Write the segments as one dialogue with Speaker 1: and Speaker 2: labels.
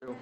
Speaker 1: Oh.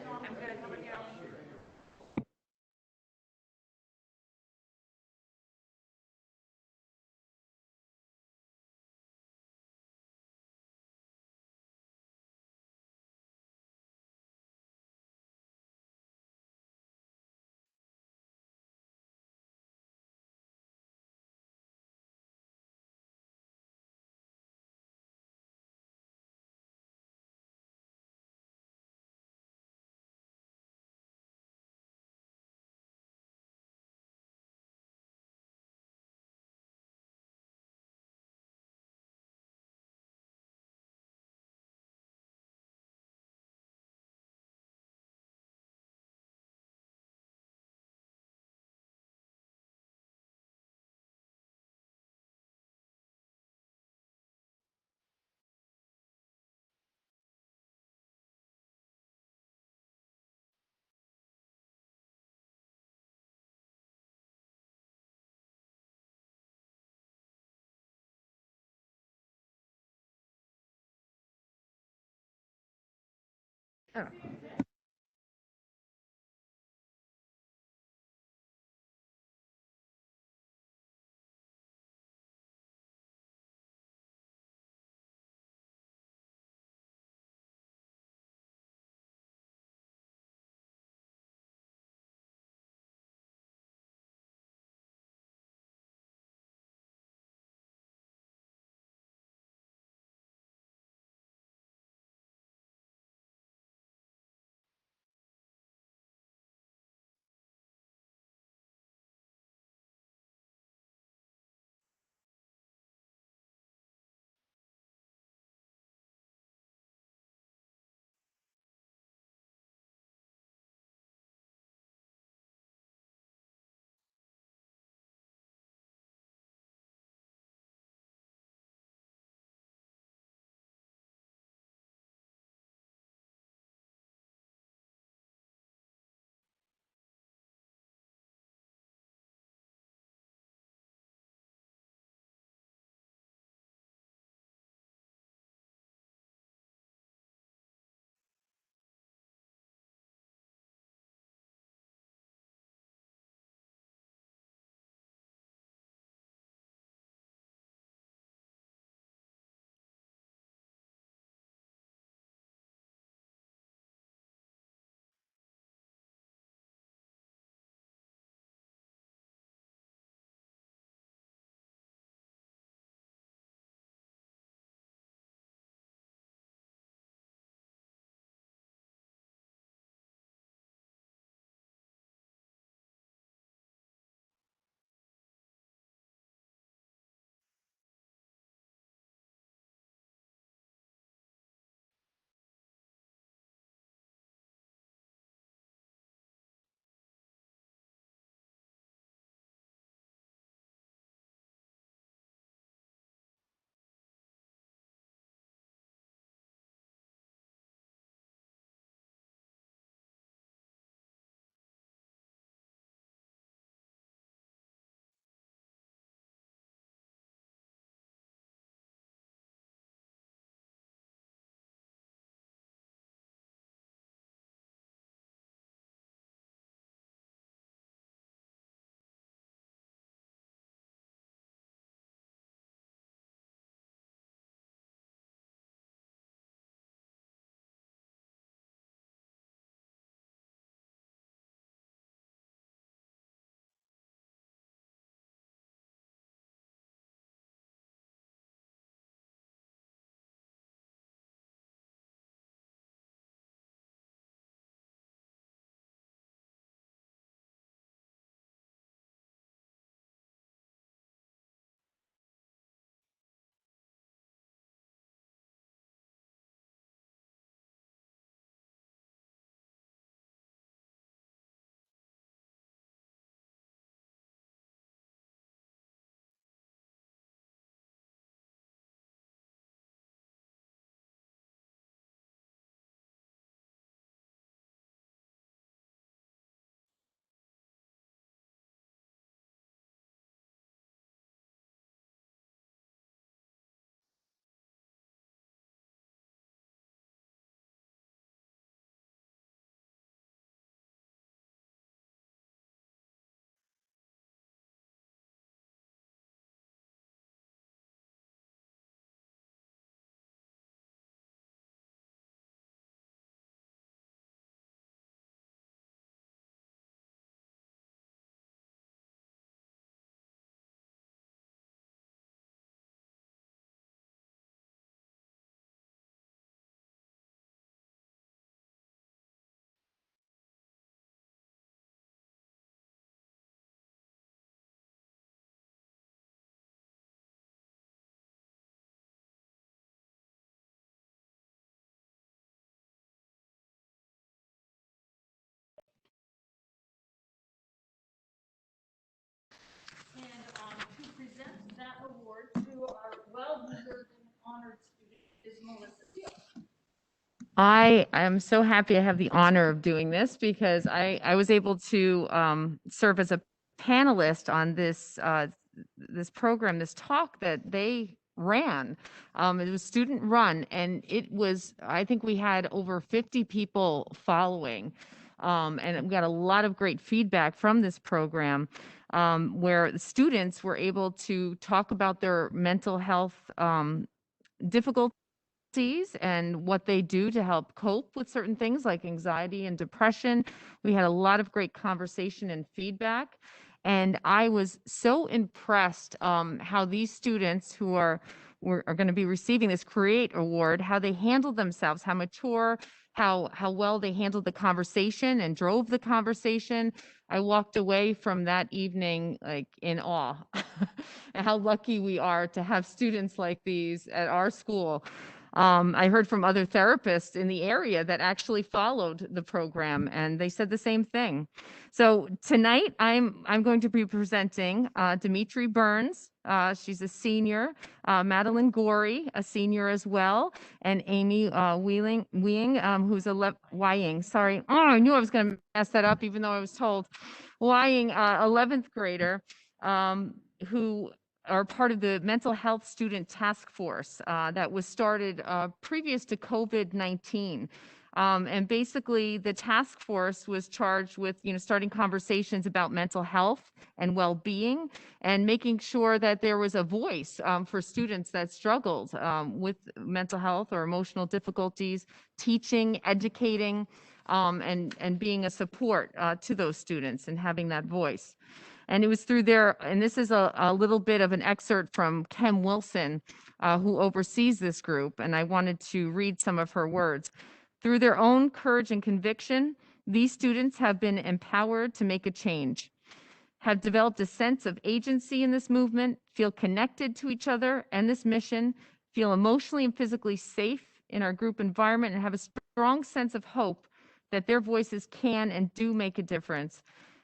Speaker 2: that award to our well-deserved and honored student is Melissa Steele.
Speaker 1: I am so happy I have the honor of doing this because I was able to serve as a panelist on this program, this talk that they ran. It was student run, and it was, I think we had over 50 people following. And we got a lot of great feedback from this program, where the students were able to talk about their mental health difficulties and what they do to help cope with certain things like anxiety and depression. We had a lot of great conversation and feedback. And I was so impressed how these students who are going to be receiving this Create Award, how they handled themselves, how mature, how well they handled the conversation and drove the conversation. I walked away from that evening like in awe and how lucky we are to have students like these at our school. I heard from other therapists in the area that actually followed the program, and they said the same thing. So tonight, I'm going to be presenting Dimitri Burns. She's a senior. Madeline Gorey, a senior as well, and Amy Weing, who's Wying. Sorry, oh, I knew I was going to mess that up, even though I was told. Wying, 11th grader, who are part of the mental health student task force that was started previous to COVID-19. And basically the task force was charged with, starting conversations about mental health and well-being and making sure that there was a voice for students that struggled with mental health or emotional difficulties, teaching, educating, and being a support to those students and having that voice. And it was through their, and this is a little bit of an excerpt from Kim Wilson, who oversees this group, and I wanted to read some of her words. Through their own courage and conviction, these students have been empowered to make a change, have developed a sense of agency in this movement, feel connected to each other and this mission, feel emotionally and physically safe in our group environment, and have a strong sense of hope that their voices can and do make a difference.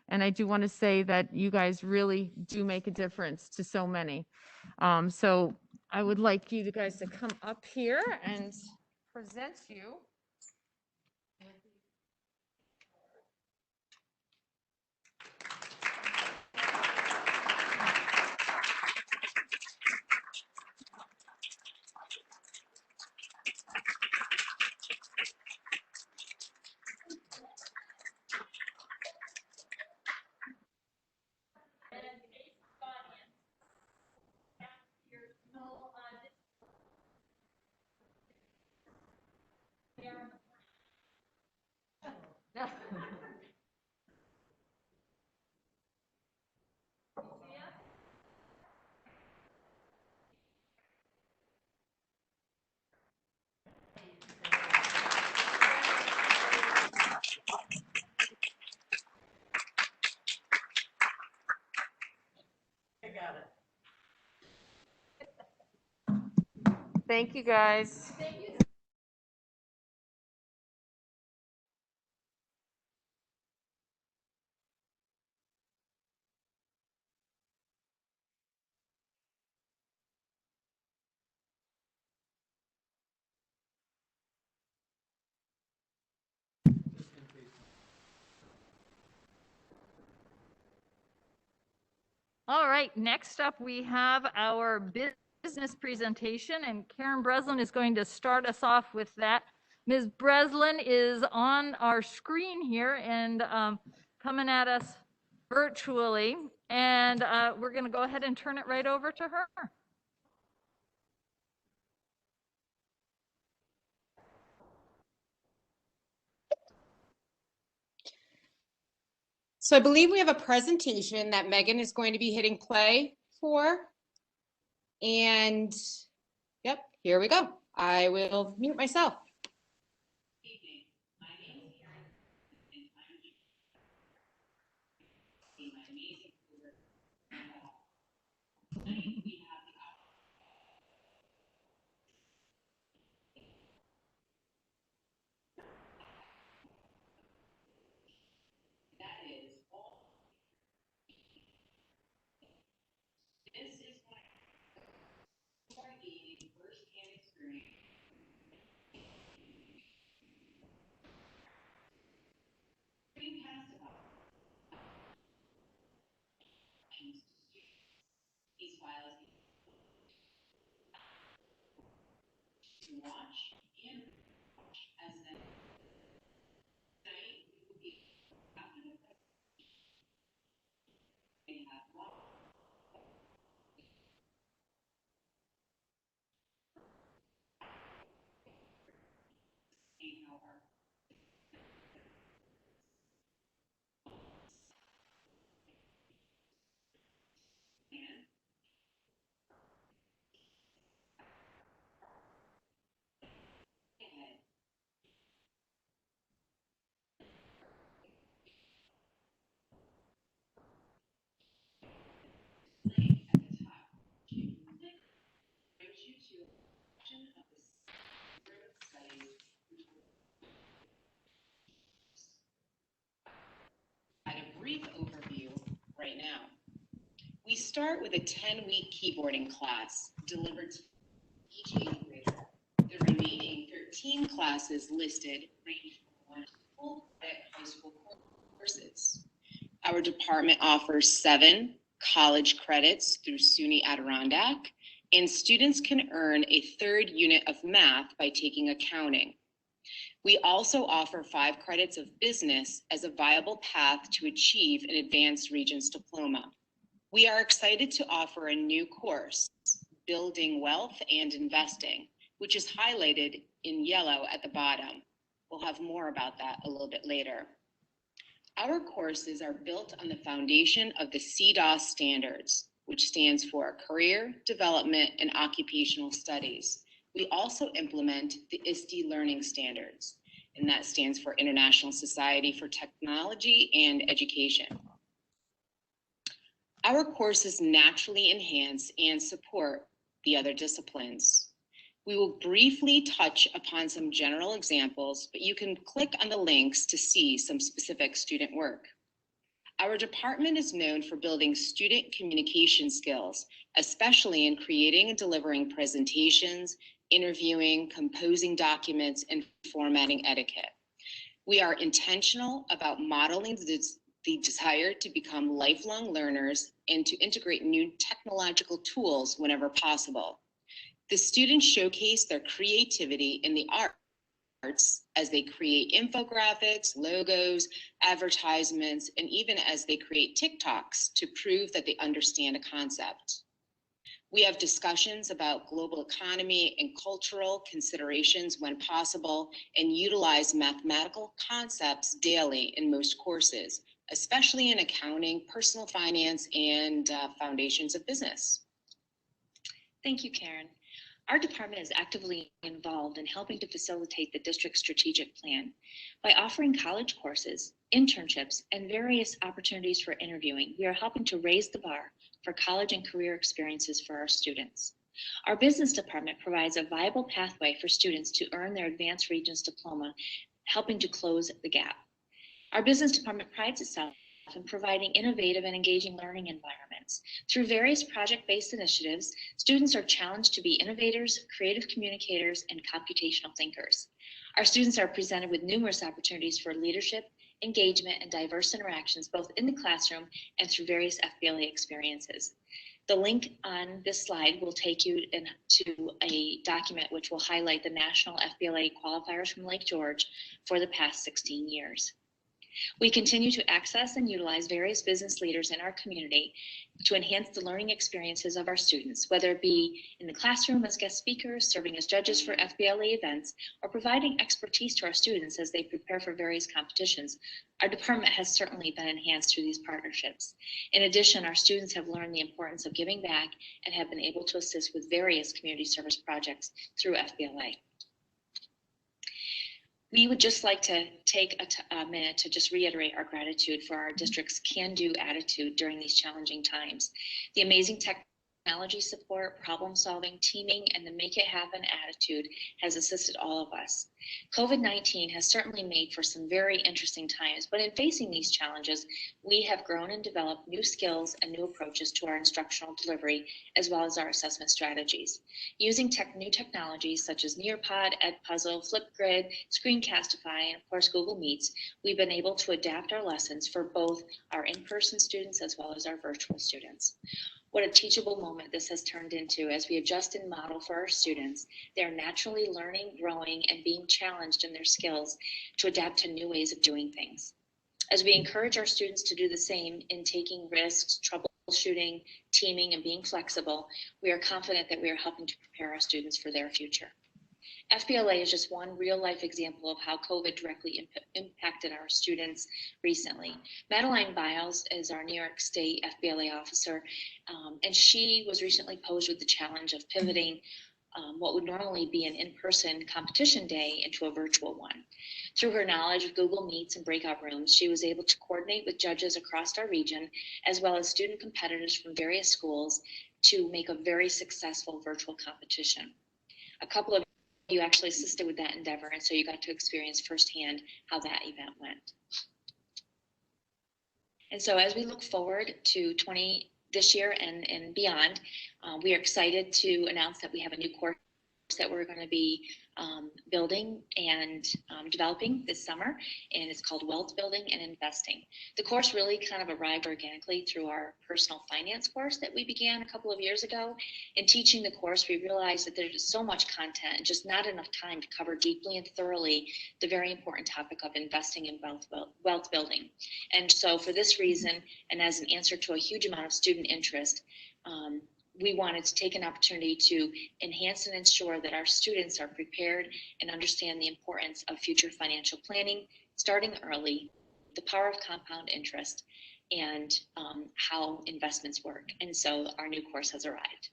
Speaker 1: And I do want to say that you guys really do make a difference to so many. So I would like you guys to come up here and present you. Thank you, guys.
Speaker 2: All right, next up we have our business presentation, and Karen Breslin is going to start us off with that. Ms. Breslin is on our screen here and coming at us virtually, and we're going to go ahead and turn it right over to her.
Speaker 3: So I believe we have a presentation that Megan is going to be hitting play for. And yep, here we go. I will mute myself. At a brief overview right now. We start with a 10-week keyboarding class delivered to each 8th grader. The remaining 13 classes listed range from 1 to full credit high school courses. Our department offers 7 college credits through SUNY Adirondack, and students can earn a 3rd unit of math by taking accounting. We also offer 5 credits of business as a viable path to achieve an advanced Regents diploma. We are excited to offer a new course, Building Wealth and Investing, which is highlighted in yellow at the bottom. We'll have more about that a little bit later. Our courses are built on the foundation of the CDOS standards, which stands for Career Development and Occupational Studies. We also implement the ISTE learning standards, and that stands for International Society for Technology and Education. Our courses naturally enhance and support the other disciplines. We will briefly touch upon some general examples, but you can click on the links to see some specific student work. Our department is known for building student communication skills, especially in creating and delivering presentations, interviewing, composing documents, and formatting etiquette. We are intentional about modeling the desire to become lifelong learners and to integrate new technological tools whenever possible. The students showcase their creativity in the arts as they create infographics, logos, advertisements, and even as they create TikToks to prove that they understand a concept. We have discussions about global economy and cultural considerations when possible, and utilize mathematical concepts daily in most courses, especially in accounting, personal finance, and foundations of business.
Speaker 4: Thank you, Karen. Our department is actively involved in helping to facilitate the district's strategic plan. By offering college courses, internships, and various opportunities for interviewing, we are helping to raise the bar for college and career experiences for our students. Our business department provides a viable pathway for students to earn their Advanced Regents diploma, helping to close the gap. Our business department prides itself in providing innovative and engaging learning environments. Through various project-based initiatives, students are challenged to be innovators, creative communicators, and computational thinkers. Our students are presented with numerous opportunities for leadership, engagement, and diverse interactions, both in the classroom and through various FBLA experiences. The link on this slide will take you to a document which will highlight the national FBLA qualifiers from Lake George for the past 16 years. We continue to access and utilize various business leaders in our community to enhance the learning experiences of our students, whether it be in the classroom as guest speakers, serving as judges for FBLA events, or providing expertise to our students as they prepare for various competitions. Our department has certainly been enhanced through these partnerships. In addition, our students have learned the importance of giving back and have been able to assist with various community service projects through FBLA. We would just like to take a minute to just reiterate our gratitude for our district's can-do attitude during these challenging times. The amazing technology support, problem solving, teaming, and the make it happen attitude has assisted all of us. COVID-19 has certainly made for some very interesting times, but in facing these challenges, we have grown and developed new skills and new approaches to our instructional delivery, as well as our assessment strategies. Using new technologies such as Nearpod, Edpuzzle, Flipgrid, Screencastify, and of course Google Meets, we've been able to adapt our lessons for both our in-person students as well as our virtual students. What a teachable moment this has turned into as we adjust and model for our students. They're naturally learning, growing, and being challenged in their skills to adapt to new ways of doing things. As we encourage our students to do the same in taking risks, troubleshooting, teaming, and being flexible, we are confident that we are helping to prepare our students for their future. FBLA is just one real life example of how COVID directly impacted our students recently. Madeline Biles is our New York State FBLA officer, and she was recently posed with the challenge of pivoting what would normally be an in-person competition day into a virtual one. Through her knowledge of Google Meets and breakout rooms, she was able to coordinate with judges across our region, as well as student competitors from various schools, to make a very successful virtual competition. A couple of you actually assisted with that endeavor, and so you got to experience firsthand how that event went. And so as we look forward to this year and beyond, we are excited to announce that we have a new course that we're going to be building and developing this summer, and it's called Wealth Building and Investing. The course really kind of arrived organically through our personal finance course that we began a couple of years ago. In teaching the course, we realized that there's so much content and just not enough time to cover deeply and thoroughly the very important topic of investing in wealth building. And so for this reason, and as an answer to a huge amount of student interest, we wanted to take an opportunity to enhance and ensure that our students are prepared and understand the importance of future financial planning, starting early, the power of compound interest, and how investments work. And so our new course has arrived.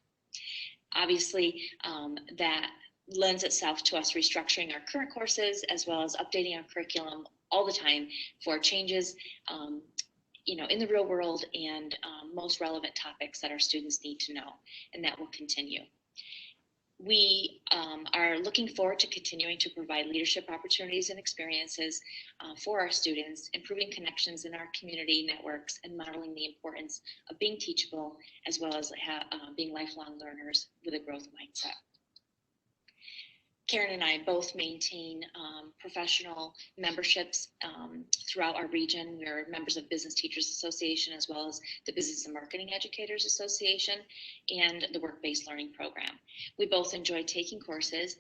Speaker 4: Obviously, that lends itself to us restructuring our current courses as well as updating our curriculum all the time for changes in the real world and most relevant topics that our students need to know, and that will continue. We are looking forward to continuing to provide leadership opportunities and experiences for our students, improving connections in our community networks, and modeling the importance of being teachable, as well as being lifelong learners with a growth mindset. Karen and I both maintain professional memberships throughout our region. We're members of Business Teachers Association, as well as the Business and Marketing Educators Association and the Work-Based Learning Program. We both enjoy taking courses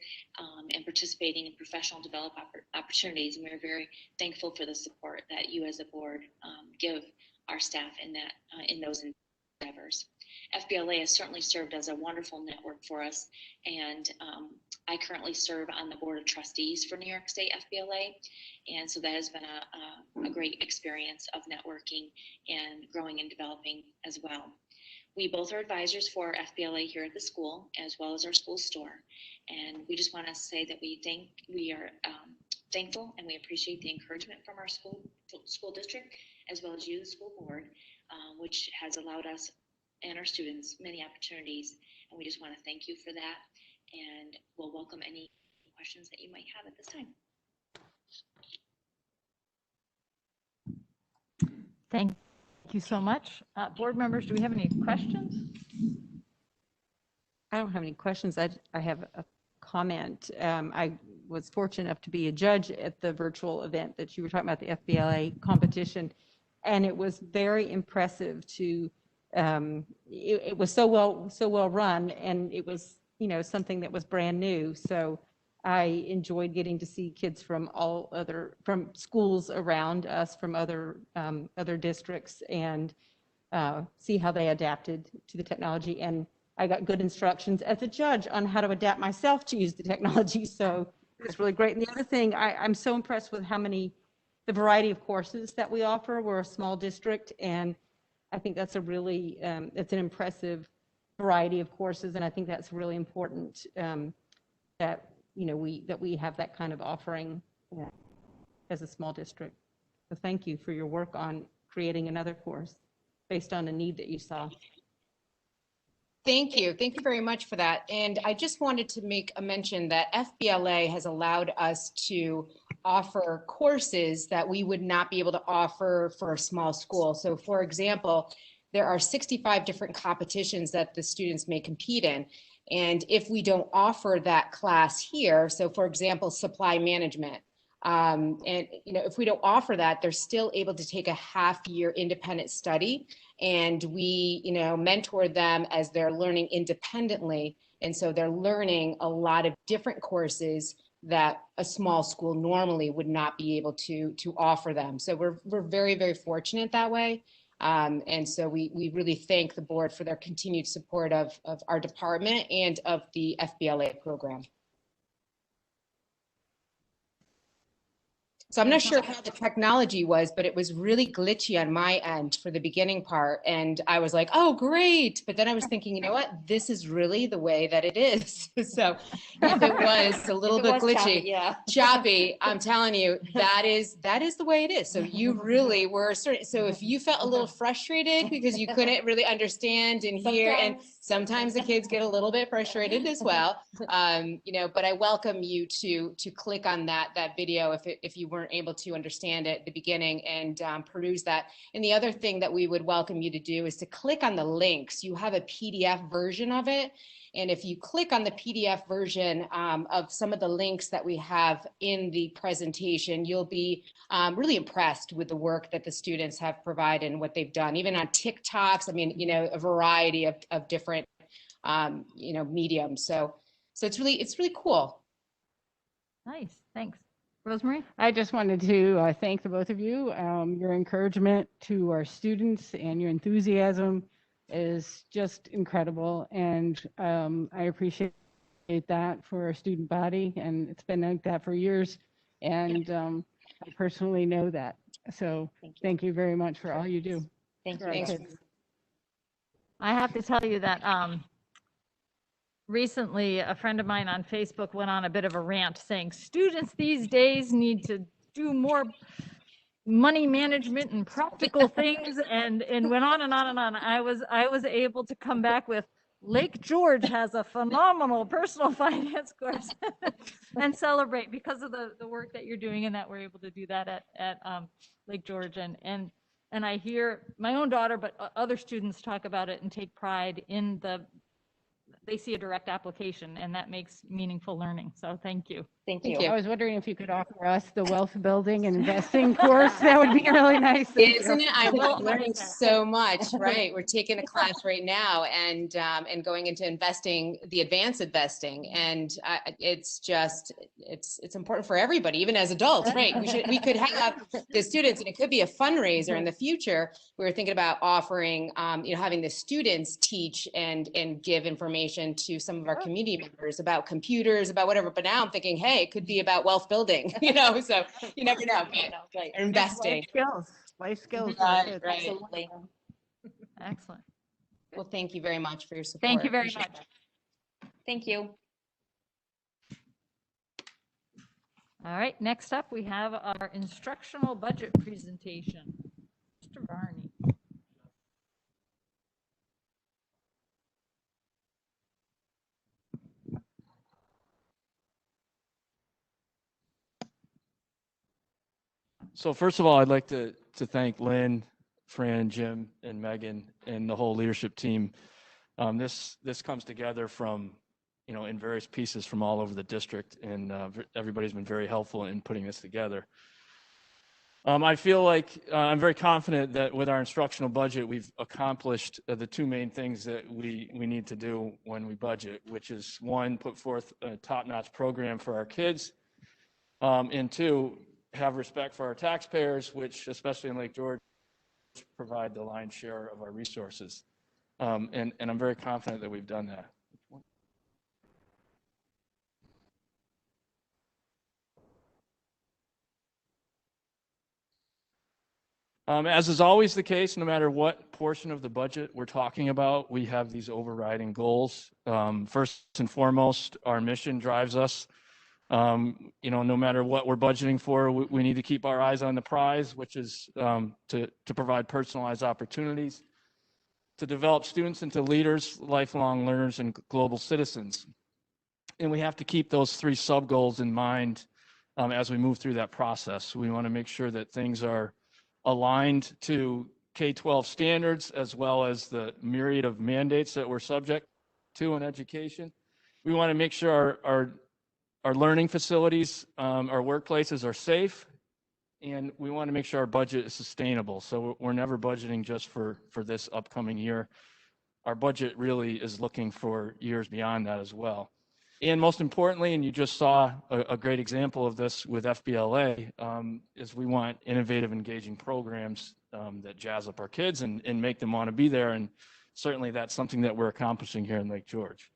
Speaker 4: and participating in professional development opportunities, and we're very thankful for the support that you as a board give our staff in those endeavors. FBLA has certainly served as a wonderful network for us, and I currently serve on the board of trustees for New York State FBLA, and so that has been a great experience of networking and growing and developing as well. We both are advisors for FBLA here at the school, as well as our school store, and we just want to say that we are thankful and we appreciate the encouragement from our school district, as well as you, the school board, which has allowed us and our students many opportunities, and we just want to thank you for that, and we'll welcome any questions that you might have at this time.
Speaker 2: Thank you so much. Board members, do we have any questions?
Speaker 5: I don't have any questions. I have a comment. I was fortunate enough to be a judge at the virtual event that you were talking about, the FBLA competition, and it was very impressive to it was so well run, and it was something that was brand new. So I enjoyed getting to see kids from from schools around us, from other districts, and see how they adapted to the technology. And I got good instructions as a judge on how to adapt myself to use the technology. So it's really great. And the other thing, I'm so impressed with the variety of courses that we offer. We're a small district, and I think that's it's an impressive variety of courses, and I think that's really important that we have that kind of offering as a small district. So thank you for your work on creating another course based on a need that you saw.
Speaker 6: Thank you very much for that. And I just wanted to make a mention that FBLA has allowed us to offer courses that we would not be able to offer for a small school. So for example, there are 65 different competitions that the students may compete in. And if we don't offer that class here, so for example, supply management, and if we don't offer that, they're still able to take a half-year independent study, and we mentor them as they're learning independently. And so they're learning a lot of different courses that a small school normally would not be able to offer them. So we're very, very fortunate that way. And so we really thank the board for their continued support of our department and of the FBLA program. So I'm not sure how the technology was, but it was really glitchy on my end for the beginning part. And I was like, oh, great. But then I was thinking, you know what? This is really the way that it is. So if it was a little bit glitchy,
Speaker 7: Yeah.
Speaker 6: choppy, I'm telling you, that is the way it is. So you really were certain. So if you felt a little frustrated because you couldn't really understand and hear, and sometimes the kids get a little bit frustrated as well, you know, but I welcome you to click on that video if you weren't able to understand it at the beginning, and peruse that. And the other thing that we would welcome you to do is to click on the links. You have a PDF version of it. And if you click on the PDF version of some of the links that we have in the presentation, you'll be really impressed with the work that the students have provided and what they've done, even on TikToks. I mean, you know, a variety of different, you know, mediums. So it's really cool.
Speaker 2: Nice, thanks. Rosemary?
Speaker 8: I just wanted to thank the both of you. Your encouragement to our students and your enthusiasm is just incredible. And I appreciate that for our student body. And it's been like that for years. And I personally know that. So thank you very much for all you do.
Speaker 7: Thank
Speaker 8: for our
Speaker 7: you.
Speaker 8: kids.
Speaker 2: I have to tell you that recently a friend of mine on Facebook went on a bit of a rant saying students these days need to do more money management and practical things, and went on and on and on. I was able to come back with Lake George has a phenomenal personal finance course and celebrate because of the work that you're doing, and that we're able to do that at Lake George. And I hear my own daughter, but other students talk about it and take pride in they see a direct application, and that makes meaningful learning. So thank you.
Speaker 7: Thank
Speaker 6: Thank
Speaker 7: you.
Speaker 6: you.
Speaker 8: I was wondering if you could offer us the wealth building and investing course. That would be really nice. Thank you.
Speaker 6: Isn't it? I'm
Speaker 2: Well,
Speaker 6: learning so much, right? We're taking a class right now and going into investing, the advanced investing. And it's just, it's important for everybody, even as adults, right? We could have the students, and it could be a fundraiser in the future. We were thinking about offering, you know, having the students teach and give information to some of our community members about computers, about whatever. But now I'm thinking, hey, it could be about wealth building, you know, so you never know.
Speaker 7: Right.
Speaker 6: Or investing.
Speaker 8: Life skills.
Speaker 6: Right, right.
Speaker 7: Absolutely.
Speaker 2: Excellent.
Speaker 6: Well, thank you very much for your support.
Speaker 2: Thank you very
Speaker 6: Appreciate
Speaker 2: much.
Speaker 6: it.
Speaker 7: Thank you.
Speaker 2: All right, next up, we have our instructional budget presentation. Mr. Varney.
Speaker 9: So first of all, I'd like to thank Lynn, Fran, Jim, and Megan, and the whole leadership team. This comes together from, you know, in various pieces from all over the district, and everybody's been very helpful in putting this together. I feel like I'm very confident that with our instructional budget, we've accomplished the two main things that we need to do when we budget, which is one, put forth a top-notch program for our kids, and two, have respect for our taxpayers, which especially in Lake George provide the lion's share of our resources. And I'm very confident that we've done that. As is always the case, no matter what portion of the budget we're talking about, we have these overriding goals. First and foremost, our mission drives us. You know, no matter what we're budgeting for, we need to keep our eyes on the prize, which is to provide personalized opportunities, to develop students into leaders, lifelong learners, and global citizens. And we have to keep those three sub-goals in mind as we move through that process. We want to make sure that things are aligned to K-12 standards, as well as the myriad of mandates that we're subject to in education. We want to make sure our learning facilities, our workplaces are safe, and we want to make sure our budget is sustainable. So we're never budgeting just for this upcoming year. Our budget really is looking for years beyond that as well. And most importantly, and you just saw a great example of this with FBLA, is we want innovative, engaging programs that jazz up our kids and make them want to be there. And certainly that's something that we're accomplishing here in Lake George.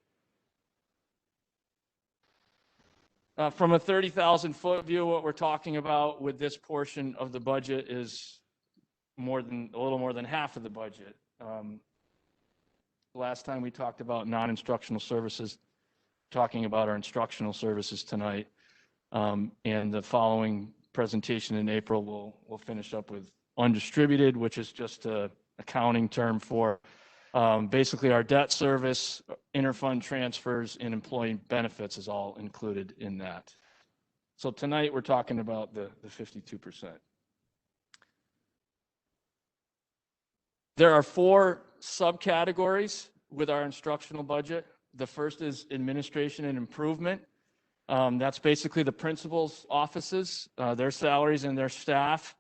Speaker 9: From a 30,000 foot view, what we're talking about with this portion of the budget is a little more than half of the budget. Last time we talked about non-instructional services, talking about our instructional services tonight. And the following presentation in April, we'll finish up with undistributed, which is just a accounting term for basically our debt service, interfund transfers, and employee benefits is all included in that. So tonight we're talking about the 52%. There are 4 subcategories with our instructional budget. The first is administration and improvement. That's basically the principal's offices, their salaries and their staff,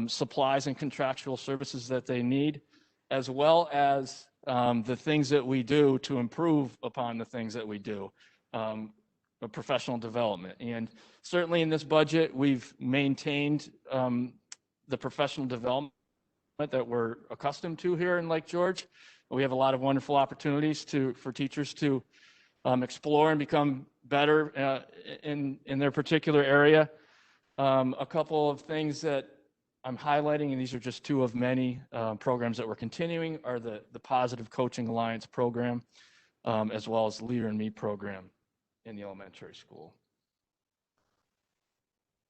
Speaker 9: supplies and contractual services that they need, as well as the things that we do to improve upon the things that we do, professional development. And certainly in this budget, we've maintained the professional development that we're accustomed to here in Lake George. We have a lot of wonderful opportunities for teachers to explore and become better in their particular area. A couple of things that I'm highlighting, and these are just 2 of many programs that we're continuing, are the Positive Coaching Alliance program, as well as the Leader in Me program in the elementary school.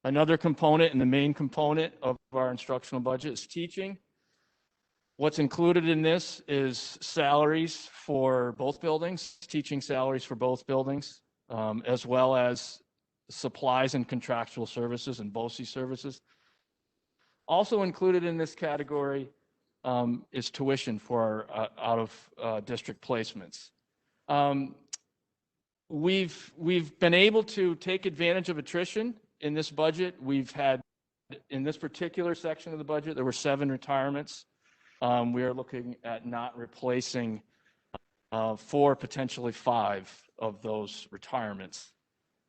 Speaker 9: Another component, and the main component of our instructional budget, is teaching. What's included in this is salaries for both buildings, teaching salaries for both buildings, as well as supplies and contractual services and BOCES services. Also included in this category is tuition for our out-of-district placements. We've been able to take advantage of attrition in this budget. We've had, in this particular section of the budget, there were 7 retirements. We are looking at not replacing 4, potentially 5 of those retirements.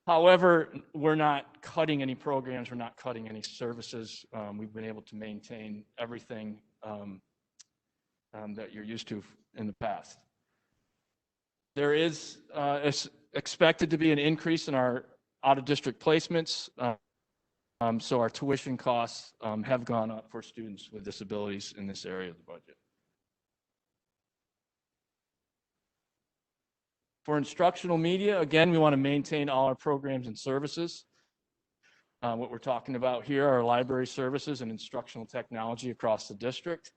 Speaker 9: However, we're not cutting any programs, we're not cutting any services. We've been able to maintain everything that you're used to in the past. There is expected to be an increase in our out-of-district placements. So our tuition costs have gone up for students with disabilities in this area of the budget. For instructional media, again, we want to maintain all our programs and services. What we're talking about here are library services and instructional technology across the district.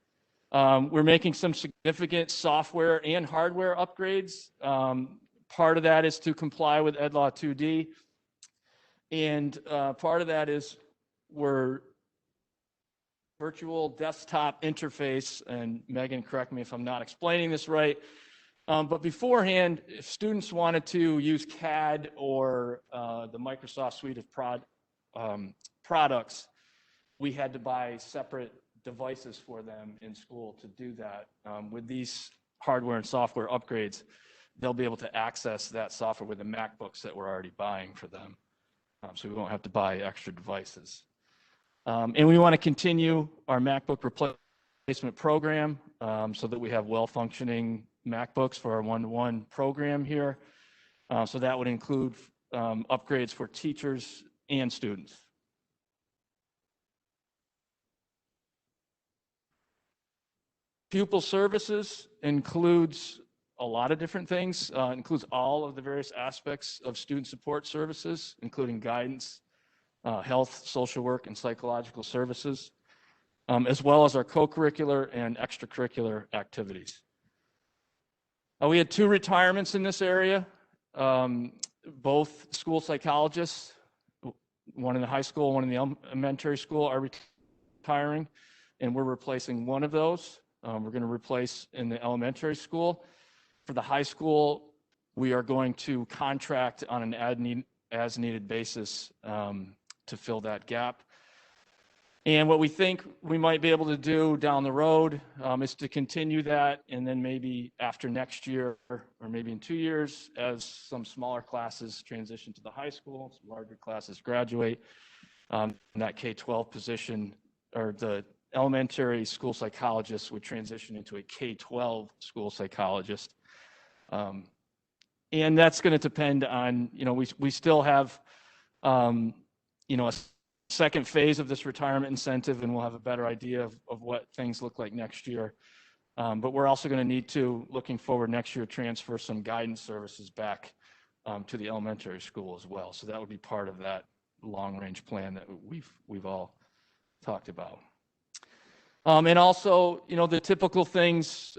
Speaker 9: We're making some significant software and hardware upgrades. Part of that is to comply with Ed Law 2D. And part of that is we're virtual desktop interface, and Megan, correct me if I'm not explaining this right, but beforehand, if students wanted to use CAD or the Microsoft suite of products, we had to buy separate devices for them in school to do that. With these hardware and software upgrades, they'll be able to access that software with the MacBooks that we're already buying for them. So we won't have to buy extra devices. And we want to continue our MacBook replacement program so that we have well-functioning MacBooks for our one-to-one program here. So that would include upgrades for teachers and students. Pupil services includes a lot of different things. Includes all of the various aspects of student support services, including guidance, health, social work, and psychological services, as well as our co-curricular and extracurricular activities. We had 2 retirements in this area. Both school psychologists, one in the high school, one in the elementary school, are retiring, and we're replacing one of those. We're going to replace in the elementary school. For the high school, we are going to contract on an as-needed basis to fill that gap. And what we think we might be able to do down the road is to continue that, and then maybe after next year, or maybe in 2 years, as some smaller classes transition to the high school, some larger classes graduate, that K-12 position, or the elementary school psychologist would transition into a K-12 school psychologist. And that's going to depend on, we still have, a second phase of this retirement incentive, and we'll have a better idea of what things look like next year. But we're also going to need to, looking forward next year, transfer some guidance services back to the elementary school as well. So that would be part of that long-range plan that we've all talked about. And also, the typical things,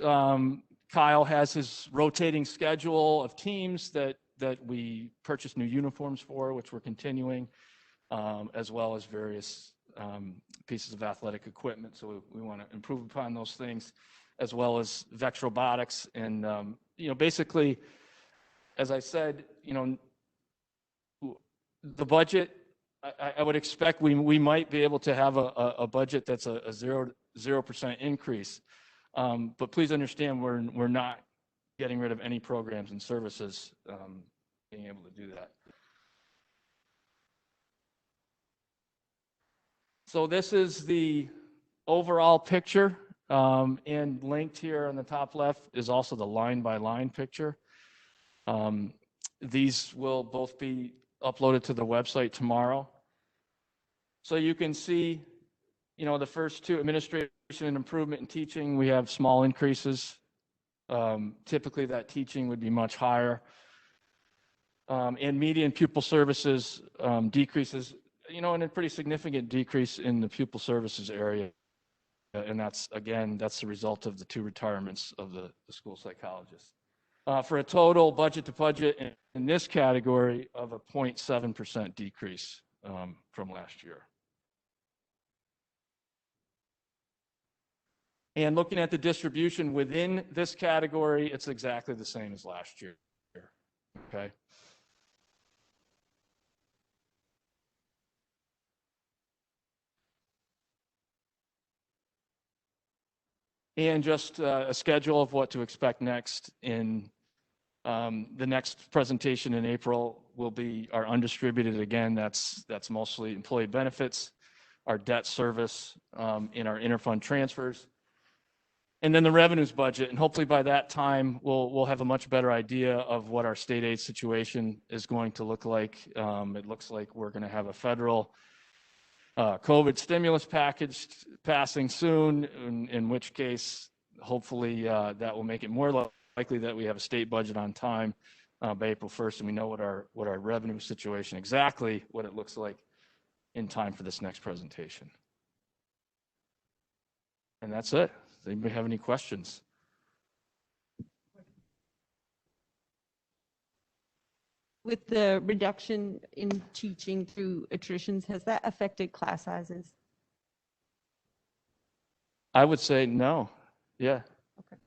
Speaker 9: Kyle has his rotating schedule of teams that we purchase new uniforms for, which we're continuing, as well as various pieces of athletic equipment. So we want to improve upon those things, as well as Vex Robotics. And, basically, as I said, the budget, I would expect we might be able to have a budget that's a 0% increase. But please understand, we're not getting rid of any programs and services, being able to do that. So this is the overall picture, and linked here on the top left is also the line-by-line picture. These will both be uploaded to the website tomorrow. So you can see, the first two, administration and improvement in teaching, we have small increases. Typically that teaching would be much higher. And media and pupil services decreases, and a pretty significant decrease in the pupil services area. And that's the result of the two retirements of the school psychologists. For a total budget to budget in this category of a 0.7% decrease from last year. And looking at the distribution within this category, it's exactly the same as last year. Okay. And just a schedule of what to expect next in the next presentation in April will be our undistributed. Again, that's mostly employee benefits, our debt service, and our interfund transfers. And then the revenues budget, and hopefully by that time, we'll have a much better idea of what our state aid situation is going to look like. It looks like we're going to have a federal COVID stimulus package passing soon, in which case, hopefully that will make it more likely that we have a state budget on time by April 1st, and we know what our revenue situation, exactly what it looks like in time for this next presentation. And that's it. Does anybody have any questions?
Speaker 5: With the reduction in teaching through attritions, has that affected class sizes?
Speaker 9: I would say no. Yeah.
Speaker 5: Okay.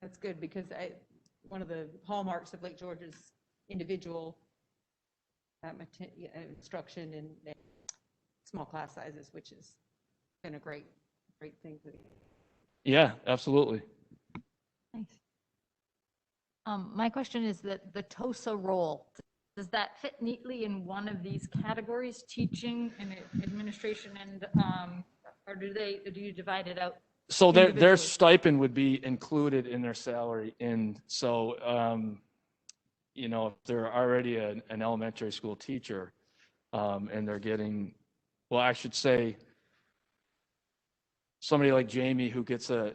Speaker 5: That's good, because one of the hallmarks of Lake George's individual instruction and small class sizes, which has been a great thing for you.
Speaker 9: Yeah, absolutely.
Speaker 2: Thanks. My question is that the TOSA role, does that fit neatly in one of these categories, teaching and administration, and or do you divide it out?
Speaker 9: So their stipend would be included in their salary. And so, if they're already an elementary school teacher, and they're getting, well, I should say, somebody like Jamie who gets a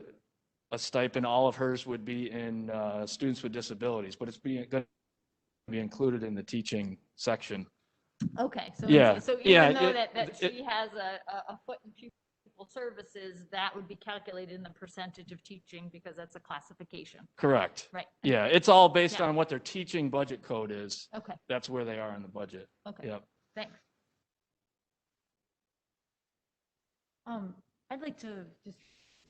Speaker 9: stipend, all of hers would be in students with disabilities, but it's going to be included in the teaching section.
Speaker 2: Okay, so
Speaker 9: Yeah.
Speaker 2: so even though that she has a foot in pupil services, that would be calculated in the percentage of teaching, because that's a classification.
Speaker 9: Correct.
Speaker 2: Right.
Speaker 9: Yeah, it's all based
Speaker 2: Yeah.
Speaker 9: on what their teaching budget code is.
Speaker 2: Okay,
Speaker 9: That's where they are in the budget.
Speaker 2: okay,
Speaker 9: Yep.
Speaker 2: thanks.
Speaker 7: I'd like to just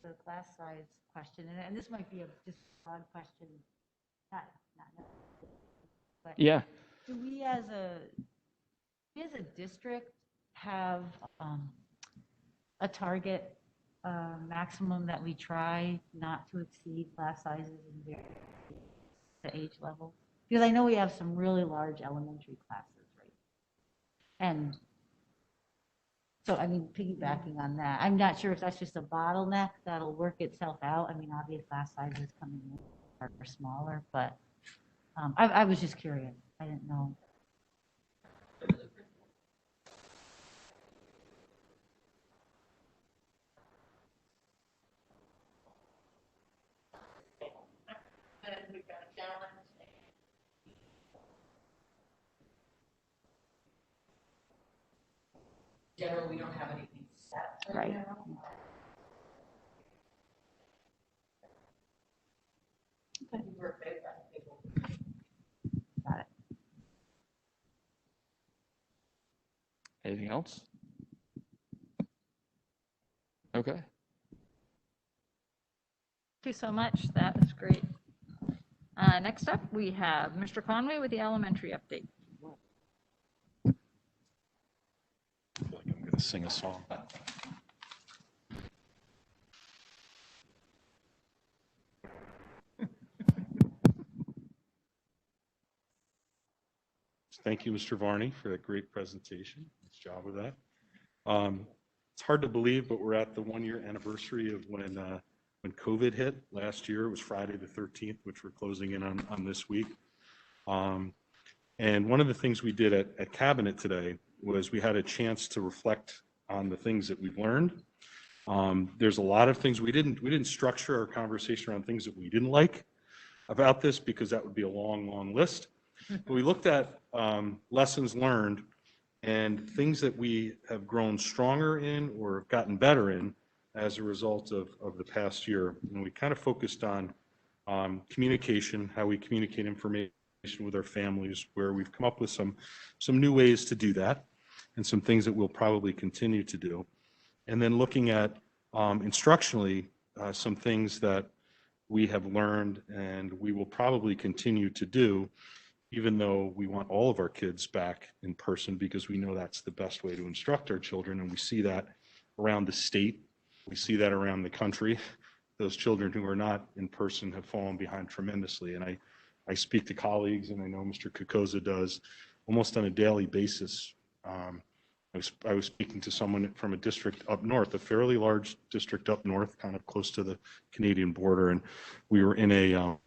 Speaker 7: the class size question, and this might be just a broad question, not but
Speaker 9: Yeah.
Speaker 7: do we as a district have a target maximum that we try not to exceed class sizes in the age level? Because I know we have some really large elementary classes, right? And so, I mean, piggybacking on that, I'm not sure if that's just a bottleneck that'll work itself out. I mean, obviously class sizes coming in are smaller, but I was just curious. I didn't know.
Speaker 6: Generally, we don't have anything set.
Speaker 7: Right. Got it.
Speaker 9: Anything else? Okay.
Speaker 2: Thank you so much. That was great. Next up, we have Mr. Conway with the elementary update.
Speaker 10: I feel like I'm going to sing a song. Thank you, Mr. Varney, for that great presentation. Nice job with that. It's hard to believe, but we're at the 1-year anniversary of when COVID hit last year. It was Friday the 13th, which we're closing in on this week. And one of the things we did at Cabinet today was we had a chance to reflect on the things that we've learned. There's a lot of things we didn't structure our conversation around things that we didn't like about this, because that would be a long list. But we looked at lessons learned and things that we have grown stronger in or have gotten better in as a result of the past year. And we kind of focused on communication, how we communicate information with our families, where we've come up with some new ways to do that and some things that we'll probably continue to do. And then looking at instructionally some things that we have learned and we will probably continue to do, even though we want all of our kids back in person, because we know that's the best way to instruct our children. And we see that around the state. We see that around the country. Those children who are not in person have fallen behind tremendously. And I speak to colleagues, and I know Mr. Kokoza does, almost on a daily basis. I was speaking to someone from a district up north, a fairly large district up north, kind of close to the Canadian border. And we were in a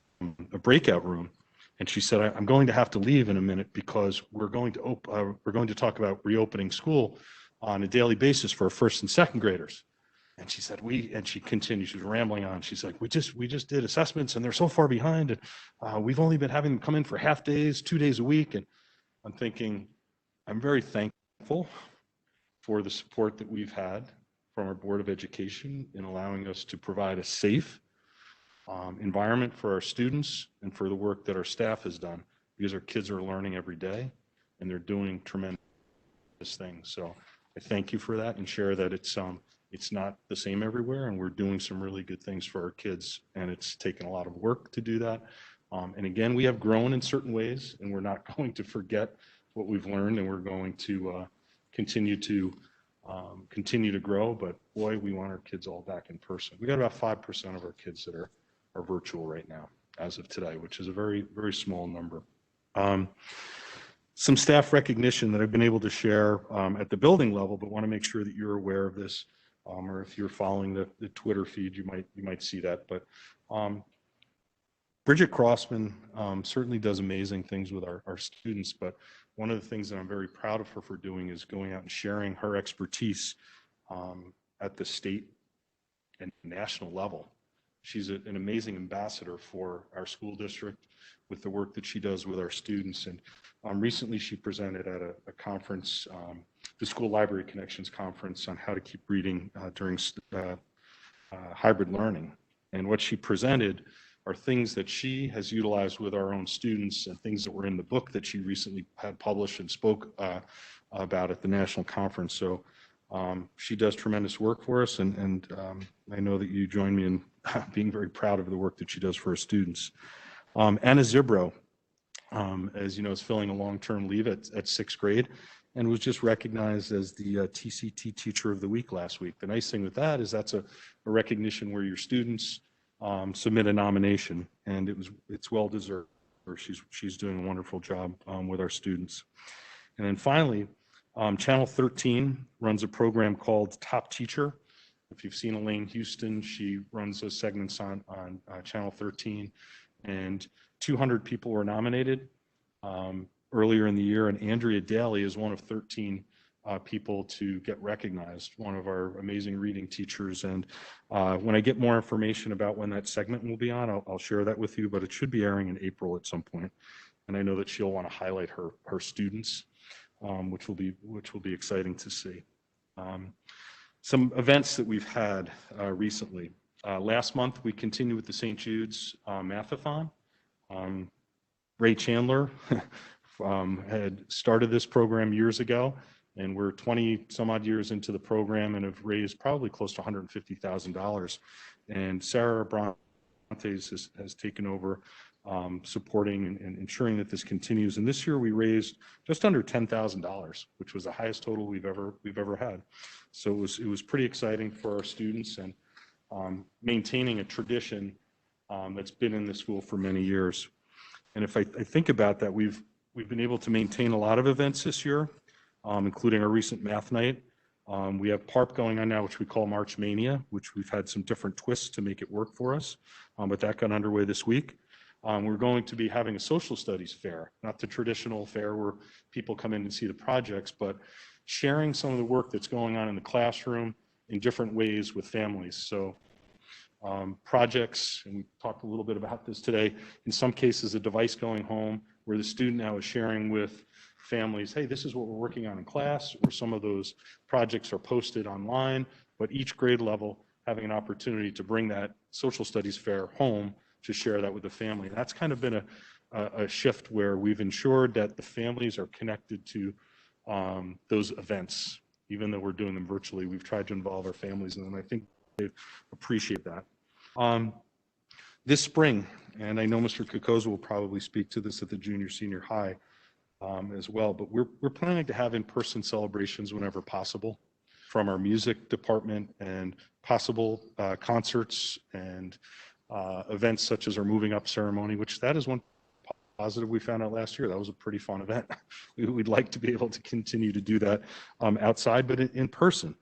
Speaker 10: breakout room. And she said, I'm going to have to leave in a minute because we're going to talk about reopening school on a daily basis for first and second graders. And she said, and she continued, she was rambling on. She's like, we just did assessments and they're so far behind. And we've only been having them come in for half days, 2 days a week. And I'm thinking, I'm very thankful for the support that we've had from our Board of Education in allowing us to provide a safe environment for our students and for the work that our staff has done, because our kids are learning every day and they're doing tremendous things. So I thank you for that and share that it's not the same everywhere, and we're doing some really good things for our kids, and it's taken a lot of work to do that. And again, we have grown in certain ways, and we're not going to forget what we've learned, and we're going to continue to grow. But boy, we want our kids all back in person. We got about 5% of our kids that are virtual right now as of today, which is a very, very small number. Some staff recognition that I've been able to share at the building level, but want to make sure that you're aware of this, or if you're following the Twitter feed, you might see that. But Bridget Crossman certainly does amazing things with our students, but one of the things that I'm very proud of her for doing is going out and sharing her expertise at the state and national level. She's an amazing ambassador for our school district with the work that she does with our students. And recently she presented at a conference, the School Library Connections Conference, on how to keep reading during hybrid learning. And what she presented are things that she has utilized with our own students and things that were in the book that she recently had published and spoke about at the national conference. So she does tremendous work for us, and I know that you join me in being very proud of the work that she does for her students. Anna Zibro, as you know, is filling a long-term leave at sixth grade and was just recognized as the TCT Teacher of the Week last week. The nice thing with that is that's a recognition where your students submit a nomination, and it's well deserved. She's doing a wonderful job with our students. And then finally, Channel 13 runs a program called Top Teacher. If you've seen Elaine Houston, she runs those segments on Channel 13. And 200 people were nominated earlier in the year, and Andrea Daly is one of 13 people to get recognized, one of our amazing reading teachers. And when I get more information about when that segment will be on, I'll share that with you, but it should be airing in April at some point. And I know that she'll want to highlight her students, which will be exciting to see. Some events that we've had recently. Last month, we continued with the St. Jude's Mathathon. Ray Chandler had started this program years ago, and we're 20 some odd years into the program and have raised probably close to $150,000. And Sarah Brontes has taken over supporting and ensuring that this continues. And this year we raised just under $10,000, which was the highest total we've ever had. So it was pretty exciting for our students, and maintaining a tradition that's been in the school for many years. And if I think about that, we've been able to maintain a lot of events this year, including our recent math night. We have PARP going on now, which we call March Mania, which we've had some different twists to make it work for us, but that got underway this week. We're going to be having a social studies fair, not the traditional fair where people come in and see the projects, but sharing some of the work that's going on in the classroom in different ways with families. So projects, and we talked a little bit about this today, in some cases a device going home where the student now is sharing with families, hey, this is what we're working on in class, or some of those projects are posted online, but each grade level having an opportunity to bring that social studies fair home to share that with the family. And that's kind of been a shift where we've ensured that the families are connected to those events. Even though we're doing them virtually, we've tried to involve our families in them. I think they appreciate that. This spring, and I know Mr. Kokoza will probably speak to this at the junior, senior high as well, but we're planning to have in-person celebrations whenever possible from our music department, and possible concerts and events such as our moving up ceremony, which that is one positive we found out last year. That was a pretty fun event. We'd like to be able to continue to do that outside, but in person.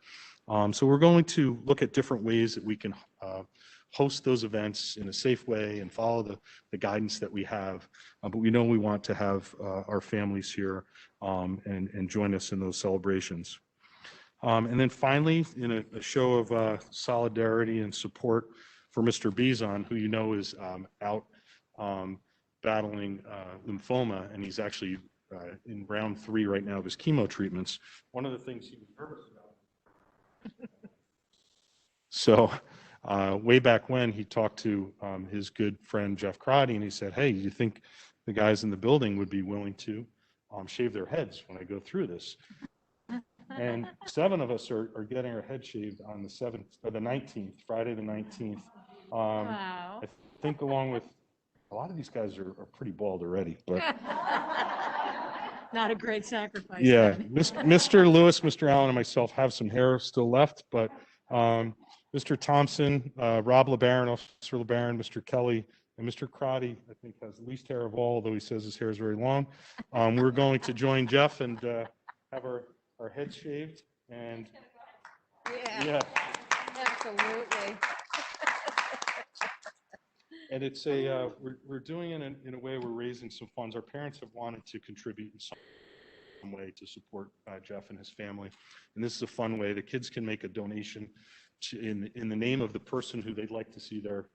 Speaker 10: So we're going to look at different ways that we can host those events in a safe way and follow the guidance that we have. But we know we want to have our families here and join us in those celebrations. And then finally, in a show of solidarity and support for Mr. Bizon, who you know is out battling lymphoma, and he's actually in round 3 right now of his chemo treatments. One of the things he was nervous about. So way back when, he talked to his good friend Jeff Crotty, and he said, hey, you think the guys in the building would be willing to shave their heads when I go through this? And 7 of us are getting our head shaved on the 7th or the 19th, Friday the 19th.
Speaker 2: Wow.
Speaker 10: I think along with a lot of these guys are pretty bald already, but
Speaker 2: Not a great sacrifice.
Speaker 10: yeah,
Speaker 2: then.
Speaker 10: Mr. Lewis, Mr. Allen, and myself have some hair still left, but Mr. Thompson, Rob LeBaron, Officer LeBaron, Mr. Kelly, and Mr. Crotty, I think, has the least hair of all, although he says his hair is very long. We're going to join Jeff and have our heads shaved, and yeah,
Speaker 2: Absolutely.
Speaker 10: and it's we're doing it in a way we're raising some funds. Our parents have wanted to contribute in some way to support Jeff and his family, and this is a fun way. The kids can make a donation in the name of the person who they'd like to see their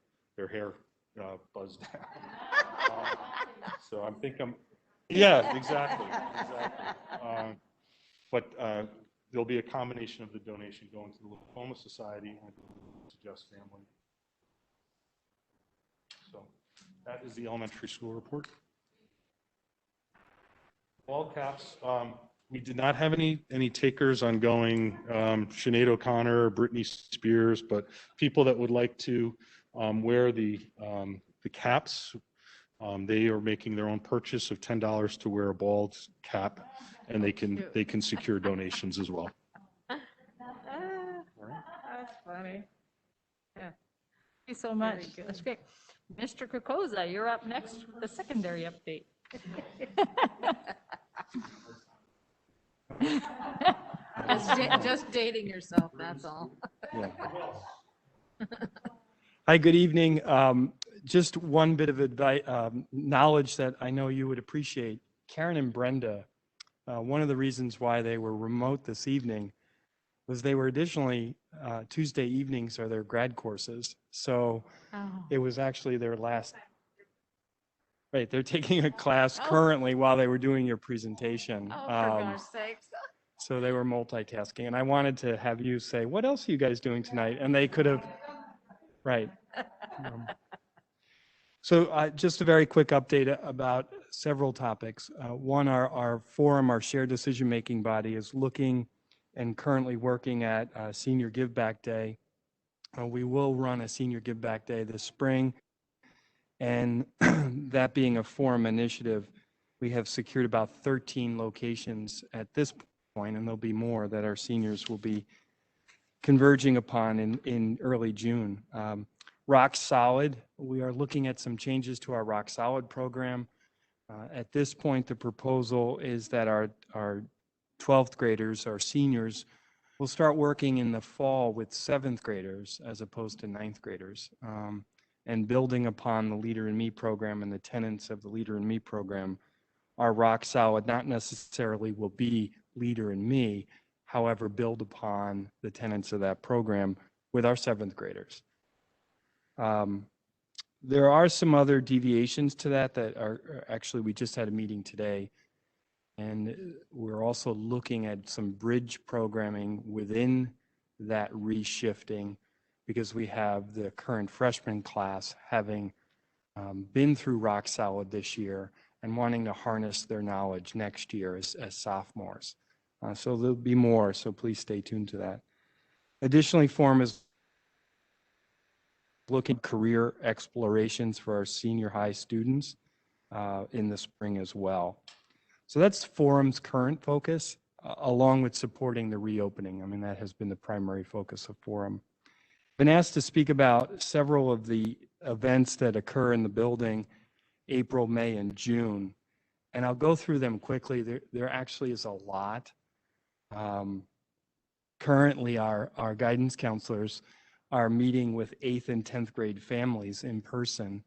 Speaker 10: hair buzzed down. So yeah, exactly. But there'll be a combination of the donation going to the Lymphoma Society and to Jeff's family. So that is the elementary school report. All caps. We did not have any takers on going Sinead O'Connor, Britney Spears, but people that would like to wear the caps, they are making their own purchase of $10 to wear a bald cap, and they can secure donations as well.
Speaker 2: That's funny. Yeah. Thank you so much. That's great. Mr. Kokoza, you're up next with the secondary update.
Speaker 1: Just dating yourself, that's all.
Speaker 10: Yeah.
Speaker 11: Hi, good evening. just one bit of advice, knowledge that I know you would appreciate. Karen and Brenda, one of the reasons why they were remote this evening was they were additionally, Tuesday evenings are their grad courses. So it was actually their last, right, they're taking a class currently while they were doing your presentation.
Speaker 1: Oh, for gosh sakes.
Speaker 11: So they were multitasking, and I wanted to have you say, what else are you guys doing tonight? And they could have, right. So just a very quick update about several topics. One, our forum, our shared decision-making body is looking and currently working at Senior Give Back Day. We will run a Senior Give Back Day this spring. And that being a forum initiative, we have secured about 13 locations at this point, and there'll be more that our seniors will be converging upon in early June. Rock Solid, we are looking at some changes to our Rock Solid program. At this point, the proposal is that our 12th graders, our seniors, will start working in the fall with 7th graders as opposed to 9th graders. And building upon the Leader in Me program and the tenets of the Leader in Me program, our Rock Solid not necessarily will be Leader in Me, however, build upon the tenets of that program with our 7th graders. There are some other deviations to that are actually, we just had a meeting today, and we're also looking at some bridge programming within that reshifting, because we have the current freshman class having been through Rock Solid this year and wanting to harness their knowledge next year as sophomores. So there'll be more, so please stay tuned to that. Additionally, Forum is looking at career explorations for our senior high students in the spring as well. So that's Forum's current focus, along with supporting the reopening. I mean, that has been the primary focus of Forum. Been asked to speak about several of the events that occur in the building April, May, and June. And I'll go through them quickly. There actually is a lot. Currently, our guidance counselors are meeting with 8th and 10th grade families in person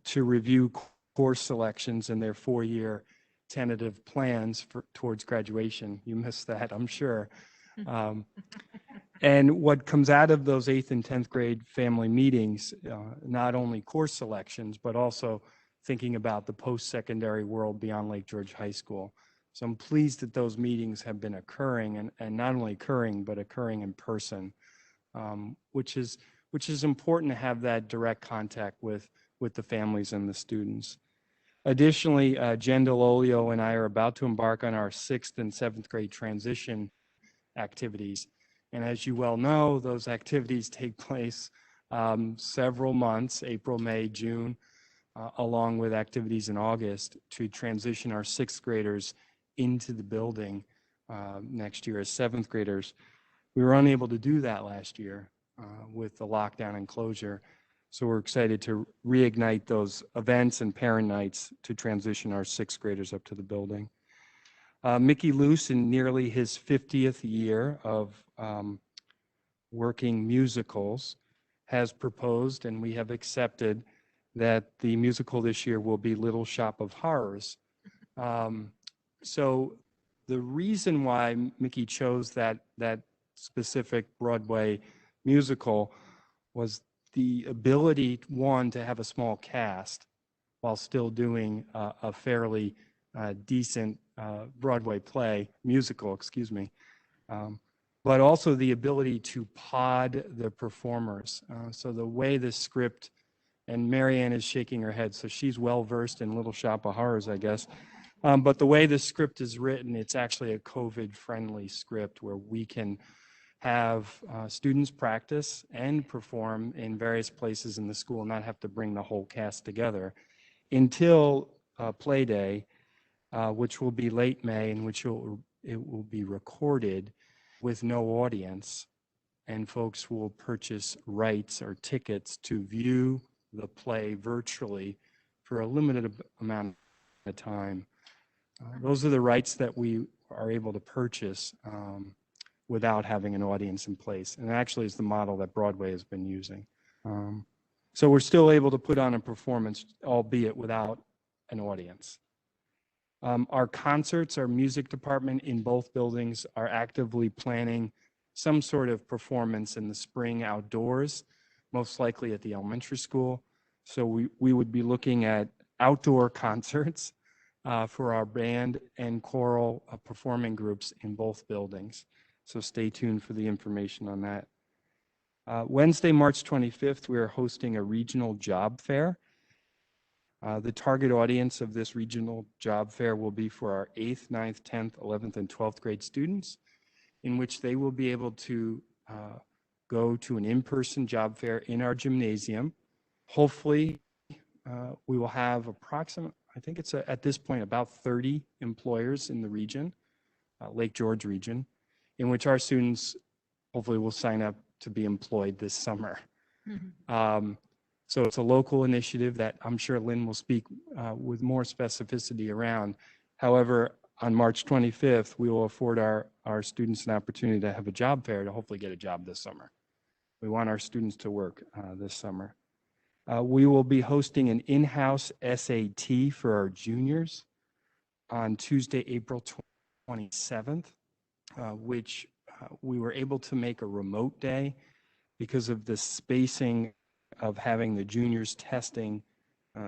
Speaker 11: to review course selections and their 4-year tentative plans towards graduation. You missed that, I'm sure. And what comes out of those 8th and 10th grade family meetings, not only course selections, but also thinking about the post-secondary world beyond Lake George High School. So I'm pleased that those meetings have been occurring, and not only occurring, but occurring in person, which is important to have that direct contact with the families and the students. Additionally, Jen DeLolio and I are about to embark on our 6th and 7th grade transition activities. And as you well know, those activities take place several months, April, May, June, along with activities in August to transition our 6th graders into the building next year as 7th graders. We were unable to do that last year with the lockdown and closure. So we're excited to reignite those events and parent nights to transition our 6th graders up to the building. Mickey Luce, in nearly his 50th year of working musicals, has proposed, and we have accepted, that the musical this year will be Little Shop of Horrors. So the reason why Mickey chose that specific Broadway musical was the ability, one, to have a small cast while still doing a fairly decent Broadway musical, but also the ability to pod the performers. So the way the script, and Marianne is shaking her head, so she's well versed in Little Shop of Horrors, I guess. But the way the script is written, it's actually a COVID-friendly script where we can have students practice and perform in various places in the school and not have to bring the whole cast together until Play Day, which will be late May, in which it will be recorded with no audience, and folks will purchase rights or tickets to view the play virtually for a limited amount of time. Those are the rights that we are able to purchase without having an audience in place, and actually is the model that Broadway has been using. So we're still able to put on a performance, albeit without an audience. Our concerts, our music department in both buildings are actively planning some sort of performance in the spring outdoors, most likely at the elementary school. So we would be looking at outdoor concerts for our band and choral performing groups in both buildings. So stay tuned for the information on that. Wednesday, March 25th, we are hosting a regional job fair. The target audience of this regional job fair will be for our 8th, 9th, 10th, 11th, and 12th grade students, in which they will be able to go to an in-person job fair in our gymnasium. Hopefully, we will have I think it's at this point about 30 employers in the region, Lake George region, in which our students hopefully will sign up to be employed this summer. So it's a local initiative that I'm sure Lynn will speak with more specificity around. However, on March 25th, we will afford our students an opportunity to have a job fair to hopefully get a job this summer. We want our students to work this summer. We will be hosting an in-house SAT for our juniors on Tuesday, April 27th, which we were able to make a remote day because of the spacing of having the juniors testing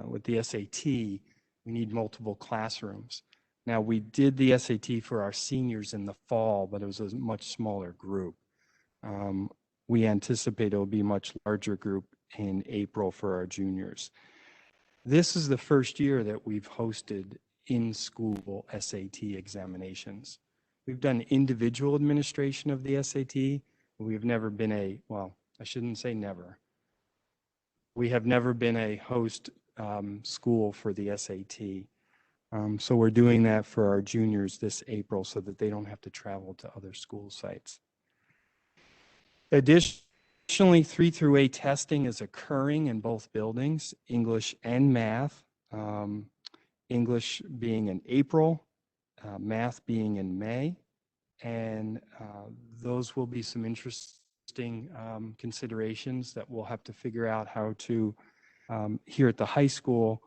Speaker 11: with the SAT. We need multiple classrooms. Now, we did the SAT for our seniors in the fall, but it was a much smaller group. We anticipate it will be a much larger group in April for our juniors. This is the first year that we've hosted in-school SAT examinations. We've done individual administration of the SAT. We've never been well, I shouldn't say never. We have never been a host school for the SAT. So we're doing that for our juniors this April so that they don't have to travel to other school sites. Additionally, 3 through 8 testing is occurring in both buildings, English and math. English being in April, math being in May, and those will be some interesting considerations that we'll have to figure out how to, here at the high school,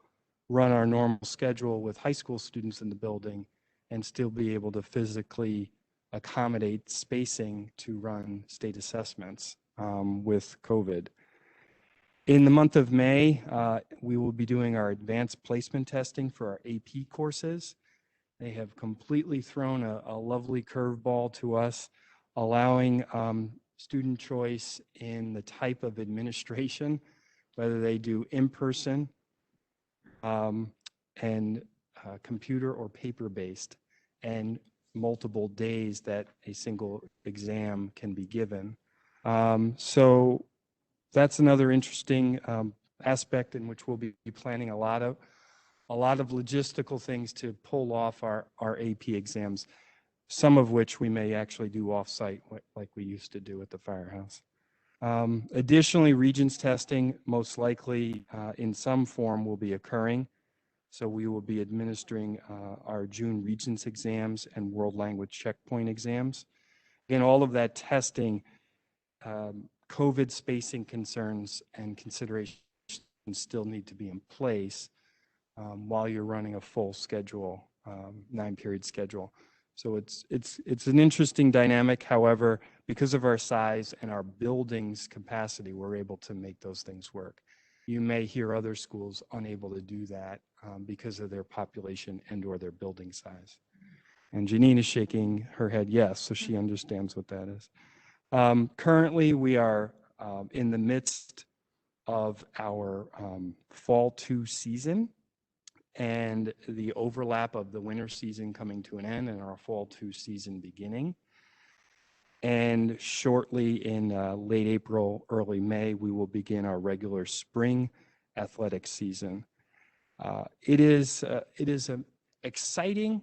Speaker 11: run our normal schedule with high school students in the building and still be able to physically accommodate spacing to run state assessments with COVID. In the month of May, we will be doing our advanced placement testing for our AP courses. They have completely thrown a lovely curveball to us, allowing student choice in the type of administration, whether they do in-person and computer or paper-based, and multiple days that a single exam can be given. So that's another interesting aspect in which we'll be planning a lot of logistical things to pull off our AP exams, some of which we may actually do off-site like we used to do at the firehouse. Additionally, Regents testing most likely in some form will be occurring. So we will be administering our June Regents exams and World Language Checkpoint exams. Again, all of that testing, COVID spacing concerns and considerations still need to be in place while you're running a full schedule, 9-period schedule. So it's an interesting dynamic. However, because of our size and our building's capacity, we're able to make those things work. You may hear other schools unable to do that because of their population and or their building size. And Janine is shaking her head yes, so she understands what that is. Currently, we are in the midst of our fall 2 season and the overlap of the winter season coming to an end and our fall 2 season beginning. And shortly in late April, early May, we will begin our regular spring athletic season. It is an exciting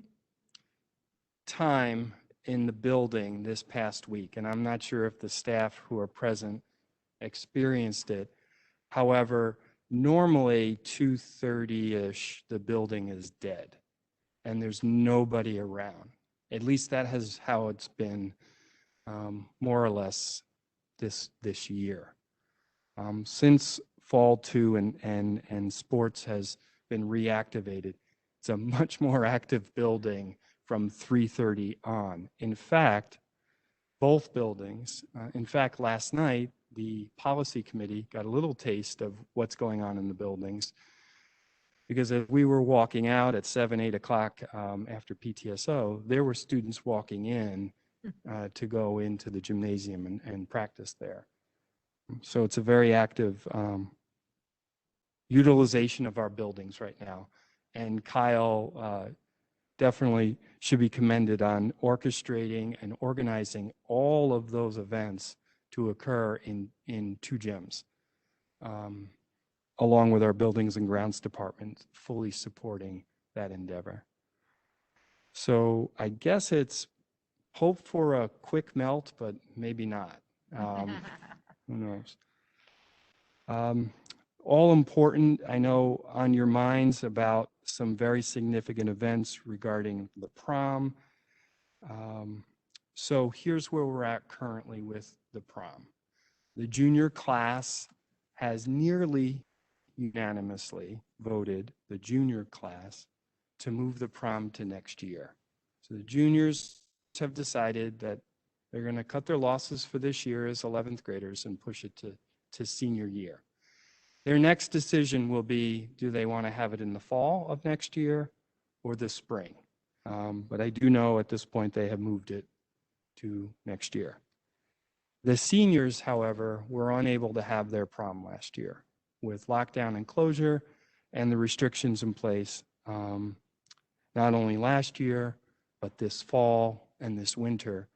Speaker 11: time in the building this past week, and I'm not sure if the staff who are present experienced it. However, normally 2:30-ish, the building is dead and there's nobody around. At least that has how it's been more or less this year. Since fall two and sports has been reactivated. It's a much more active building from 3:30 on. In fact, both buildings, in fact, last night, the policy committee got a little taste of what's going on in the buildings, because as we were walking out at 7, 8 o'clock after PTSO, there were students walking in to go into the gymnasium and practice there. So it's a very active utilization of our buildings right now. And Kyle definitely should be commended on orchestrating and organizing all of those events to occur in 2 gyms, along with our buildings and grounds department fully supporting that endeavor. So I guess it's hope for a quick melt, but maybe not. Who knows? All important, I know, on your minds about some very significant events regarding the prom. So here's where we're at currently with the prom. The junior class has nearly unanimously voted, the junior class, to move the prom to next year. So the juniors have decided that they're going to cut their losses for this year as 11th graders and push it to senior year. Their next decision will be, do they want to have it in the fall of next year or the spring? But I do know at this point they have moved it to next year. The seniors, however, were unable to have their prom last year with lockdown and closure and the restrictions in place, not only last year, but this fall and this winter.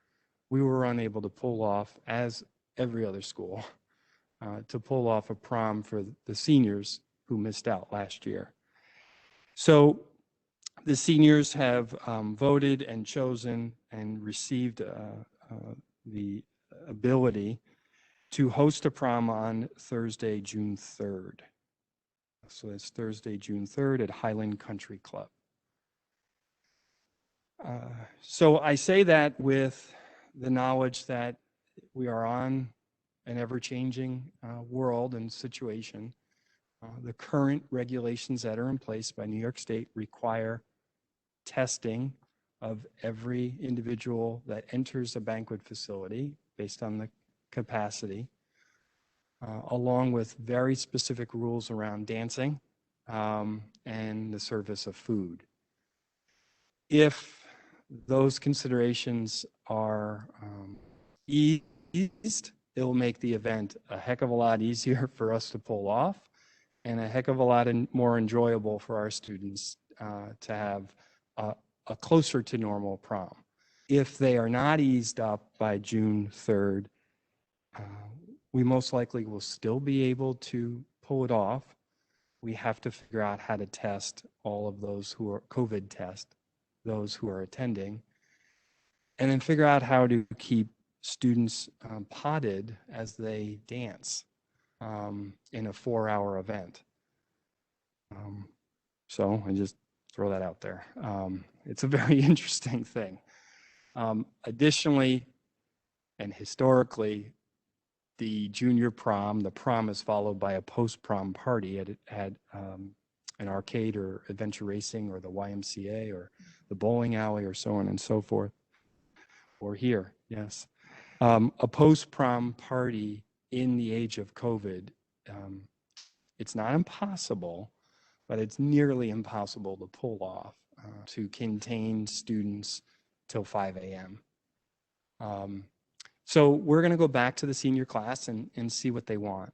Speaker 11: We were unable to pull off, as every other school, to pull off a prom for the seniors who missed out last year. So the seniors have voted and chosen and received the ability to host a prom on Thursday, June 3rd. So it's Thursday, June 3rd at Highland Country Club. So I say that with the knowledge that we are on an ever-changing world and situation. The current regulations that are in place by New York State require testing of every individual that enters a banquet facility based on the capacity, along with very specific rules around dancing and the service of food. If those considerations are eased, it will make the event a heck of a lot easier for us to pull off and a heck of a lot more enjoyable for our students to have a closer to normal prom. If they are not eased up by June 3rd, we most likely will still be able to pull it off. We have to figure out how to test all of those who are COVID test, those who are attending, and then figure out how to keep students potted as they dance in a 4-hour event. So I just throw that out there. It's a very interesting thing. Additionally, and historically, the junior prom, the prom is followed by a post-prom party at an arcade or adventure racing or the YMCA or the bowling alley or so on and so forth. Or here, yes. A post-prom party in the age of COVID, it's not impossible, but it's nearly impossible to pull off to contain students till 5 a.m. So we're going to go back to the senior class and see what they want.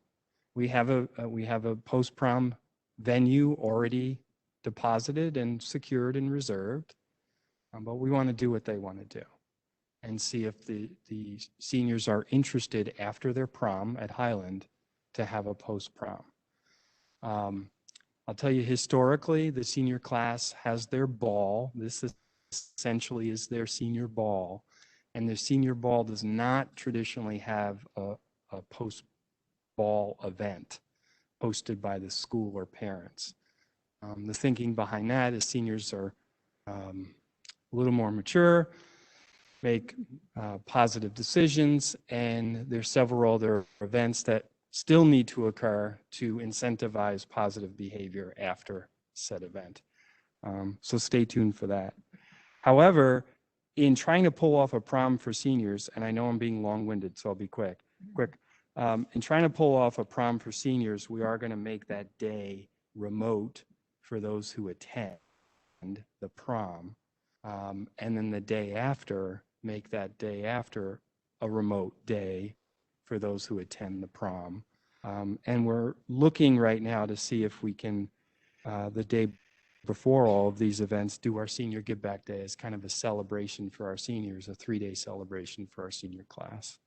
Speaker 11: We have a post-prom venue already deposited and secured and reserved, but we want to do what they want to do and see if the seniors are interested after their prom at Highland to have a post-prom. I'll tell you, historically, the senior class has their ball. This essentially is their senior ball. And the senior ball does not traditionally have a post-ball event hosted by the school or parents. The thinking behind that is seniors are a little more mature, make positive decisions, and there's several other events that still need to occur to incentivize positive behavior after said event. So stay tuned for that. However, in trying to pull off a prom for seniors, and I know I'm being long-winded, so I'll be quick. In trying to pull off a prom for seniors, we are going to make that day remote for those who attend the prom. And then the day after, make that day after a remote day for those who attend the prom. And we're looking right now to see if we can, the day before all of these events, do our senior give back day as kind of a celebration for our seniors, a 3-day celebration for our senior class.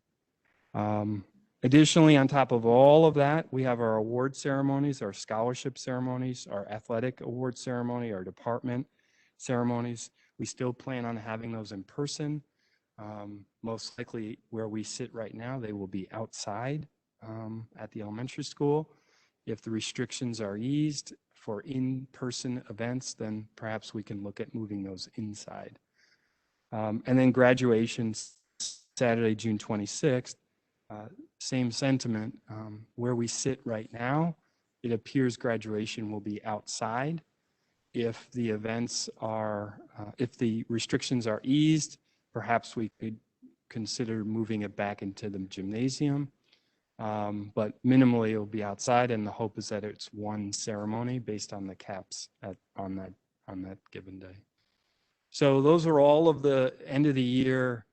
Speaker 11: Additionally, on top of all of that, we have our award ceremonies, our scholarship ceremonies, our athletic award ceremony, our department ceremonies. We still plan on having those in person. Most likely where we sit right now, they will be outside at the elementary school. If the restrictions are eased for in-person events, then perhaps we can look at moving those inside. And then graduation, Saturday, June 26th, same sentiment. Where we sit right now, it appears graduation will be outside. If the events are, if the restrictions are eased, perhaps we could consider moving it back into the gymnasium. But minimally it'll be outside, and the hope is that it's one ceremony based on the caps on that given day. So those are all of the end of the year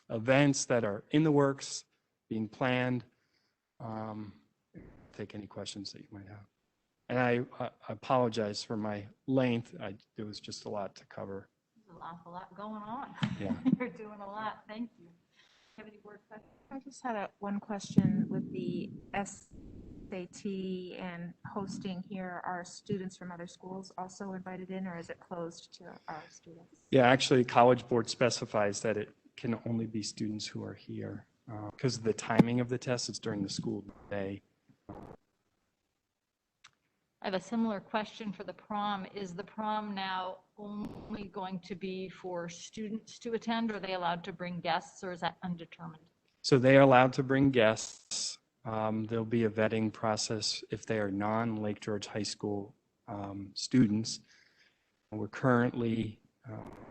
Speaker 11: events that are in the works, being planned. Take any questions that you might have. And I apologize for my length. There was just a lot to cover.
Speaker 2: There's an awful lot going on.
Speaker 11: Yeah.
Speaker 2: You're doing a lot. Thank you. Have any more questions?
Speaker 12: I just had one question with the SAT and hosting here. Are students from other schools also invited in, or is it closed to our students?
Speaker 11: Yeah, actually, College Board specifies that it can only be students who are here because of the timing of the test. It's during the school day.
Speaker 2: I have a similar question for the prom. Is the prom now only going to be for students to attend? Or are they allowed to bring guests, or is that undetermined?
Speaker 11: So they are allowed to bring guests. There'll be a vetting process if they are non-Lake George High School students. We're currently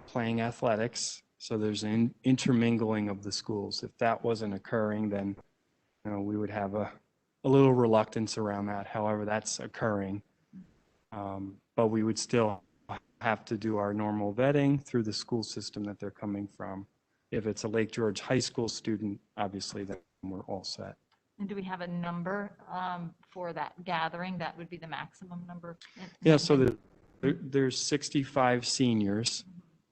Speaker 11: playing athletics, so there's an intermingling of the schools. If that wasn't occurring, then we would have a little reluctance around that. However, that's occurring. But we would still have to do our normal vetting through the school system that they're coming from. If it's a Lake George High School student, obviously then we're all set.
Speaker 2: And do we have a number for that gathering? That would be the maximum number?
Speaker 11: Yeah, so there's 65 seniors.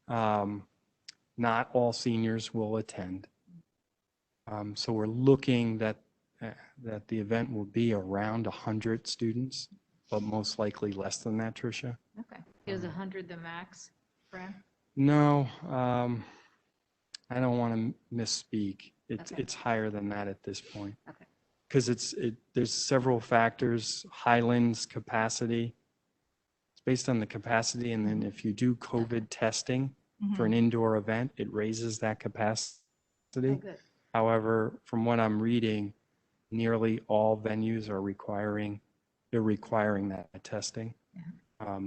Speaker 11: Not all seniors will attend. So we're looking that the event will be around 100 students, but most likely less than that, Tricia.
Speaker 2: Okay. Is 100 the max, Fran?
Speaker 11: No, I don't want to misspeak. It's higher than that at this point.
Speaker 2: Okay.
Speaker 11: Because there's several factors. Highlands capacity. It's based on the capacity, and then if you do COVID testing for an indoor event, it raises that capacity.
Speaker 2: Oh, good.
Speaker 11: However, from what I'm reading, nearly all venues are requiring that testing.
Speaker 2: Yeah.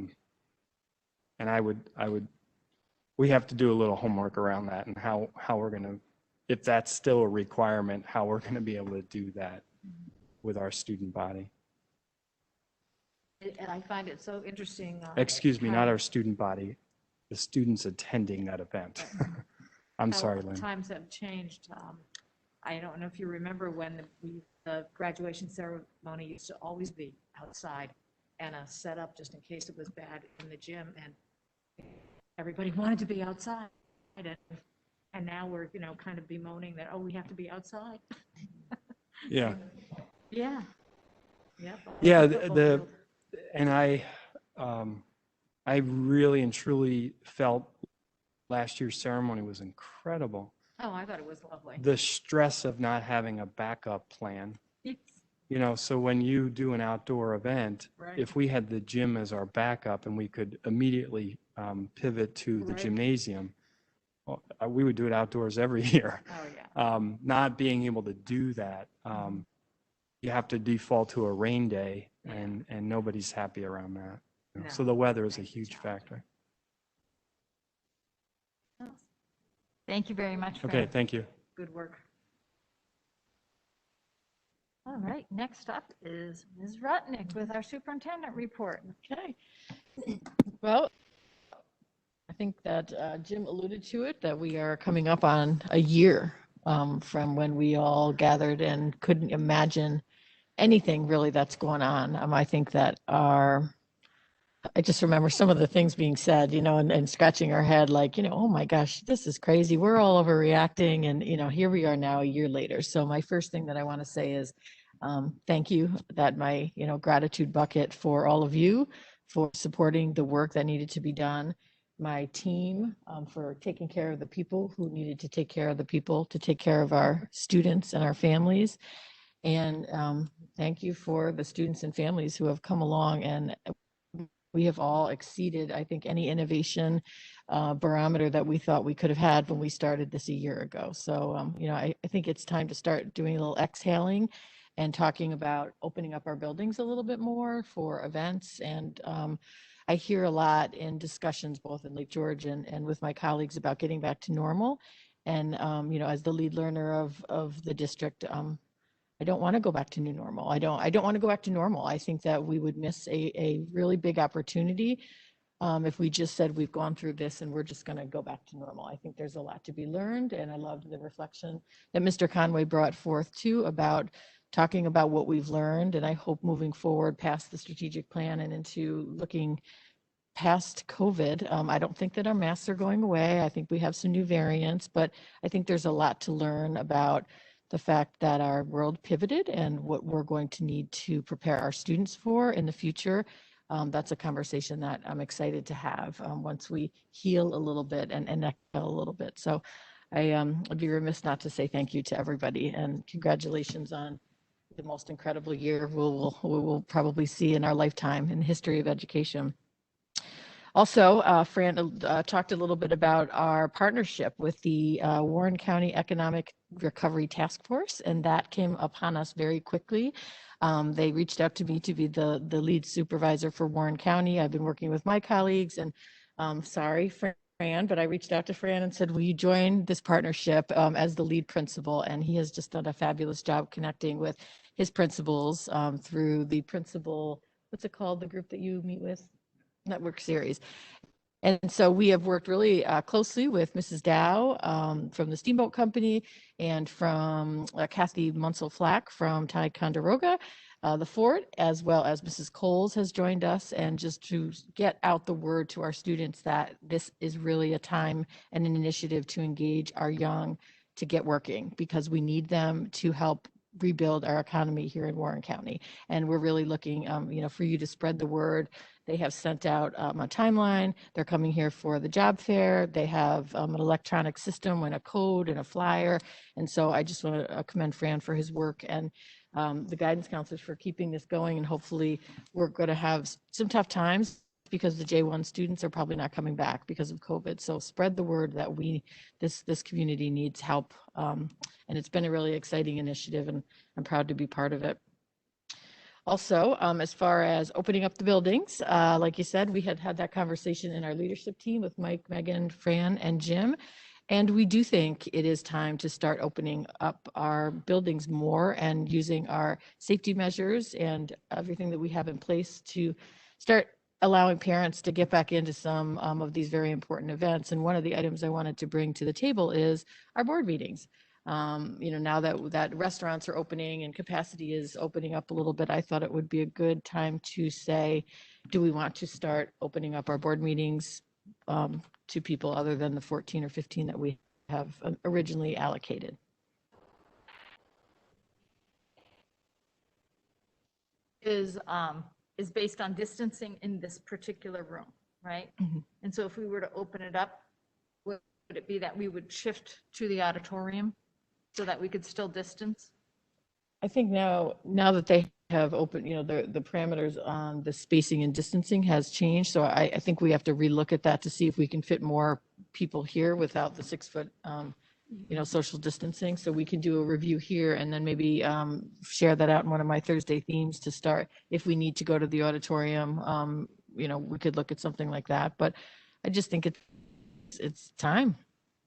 Speaker 11: And we have to do a little homework around that and how we're going to, if that's still a requirement, how we're going to be able to do that with our student body.
Speaker 13: And I find it so interesting.
Speaker 11: Excuse me, not our student body, the students attending that event. I'm sorry, Lynn.
Speaker 13: Times have changed. I don't know if you remember when the graduation ceremony used to always be outside and set up just in case it was bad in the gym, and everybody wanted to be outside. And now we're, kind of bemoaning that, we have to be outside.
Speaker 11: Yeah.
Speaker 13: Yeah. Yep.
Speaker 11: Yeah. And I really and truly felt last year's ceremony was incredible.
Speaker 13: Oh, I thought it was lovely.
Speaker 11: The stress of not having a backup plan. So when you do an outdoor event,
Speaker 13: Right.
Speaker 11: if we had the gym as our backup and we could immediately pivot to the
Speaker 13: Right.
Speaker 11: gymnasium, well, we would do it outdoors every year.
Speaker 13: Oh, yeah.
Speaker 11: Not being able to do that you have to default to a rain day, and nobody's happy around that. You know.
Speaker 13: No.
Speaker 11: So the weather is a huge factor.
Speaker 2: Thank you very much.
Speaker 11: Okay,
Speaker 2: Fran.
Speaker 11: thank you.
Speaker 2: Good work. All right, next up is Ms. Rutnick with our superintendent report.
Speaker 14: Okay. Well, I think that Jim alluded to it, that we are coming up on a year from when we all gathered and couldn't imagine anything really that's going on. I think that I just remember some of the things being said, you know, and scratching our head like, you know, oh my gosh, this is crazy. We're all overreacting. And, you know, here we are now a year later. So my first thing that I want to say is thank you, that my, you know, gratitude bucket for all of you for supporting the work that needed to be done. My team for taking care of the people who needed to take care of the people, to take care of our students and our families. And thank you for the students and families who have come along, and we have all exceeded, I think, any innovation barometer that we thought we could have had when we started this a year ago. So, you know, I think it's time to start doing a little exhaling and talking about opening up our buildings a little bit more for events. And I hear a lot in discussions, both in Lake George and with my colleagues, about getting back to normal. And, you know, as the lead learner of the district, I don't want to go back to new normal. I don't want to go back to normal. I think that we would miss a really big opportunity if we just said we've gone through this and we're just going to go back to normal. I think there's a lot to be learned, and I loved the reflection that Mr. Conway brought forth too about talking about what we've learned. And I hope moving forward past the strategic plan and into looking past COVID, I don't think that our masks are going away. I think we have some new variants, but I think there's a lot to learn about the fact that our world pivoted and what we're going to need to prepare our students for in the future. That's a conversation that I'm excited to have once we heal a little bit and exhale a little bit. So I'd be remiss not to say thank you to everybody, and congratulations on the most incredible year we'll probably see in our lifetime in the history of education. Also, Fran talked a little bit about our partnership with the Warren County Economic Recovery Task Force, and that came upon us very quickly. They reached out to me to be the lead supervisor for Warren County. I've been working with my colleagues, and sorry, Fran, but I reached out to Fran and said, will you join this partnership as the lead principal? And he has just done a fabulous job connecting with his principals through the principal, what's it called, the group that you meet with? Network series. And so we have worked really closely with Mrs. Dow from the Steamboat Company, and from Kathy Munsell-Flack from Ticonderoga, the Fort, as well as Mrs. Coles has joined us, and just to get out the word to our students that this is really a time and an initiative to engage our young to get working, because we need them to help rebuild our economy here in Warren County. And we're really looking, you know, for you to spread the word. They have sent out a timeline. They're coming here for the job fair. They have an electronic system and a code and a flyer. And so I just want to commend Fran for his work, and the guidance counselors for keeping this going. And hopefully we're going to have some tough times, because the J1 students are probably not coming back because of COVID. So spread the word that this community needs help. And it's been a really exciting initiative, and I'm proud to be part of it. Also, as far as opening up the buildings, like you said, we had that conversation in our leadership team with Mike, Megan, Fran, and Jim. And we do think it is time to start opening up our buildings more and using our safety measures and everything that we have in place to start allowing parents to get back into some of these very important events. And one of the items I wanted to bring to the table is our board meetings. You know, now that restaurants are opening and capacity is opening up a little bit, I thought it would be a good time to say, do we want to start opening up our board meetings to people other than the 14 or 15 that we have originally allocated?
Speaker 2: Is based on distancing in this particular room, right?
Speaker 14: Mm-hmm.
Speaker 2: And so if we were to open it up, would it be that we would shift to the auditorium so that we could still distance?
Speaker 14: I think now that they have opened, you know, the parameters on the spacing and distancing has changed. So I think we have to relook at that to see if we can fit more people here without the 6 foot social distancing. So we can do a review here and then maybe share that out in one of my Thursday themes to start. If we need to go to the auditorium, we could look at something like that. But I just think it's time.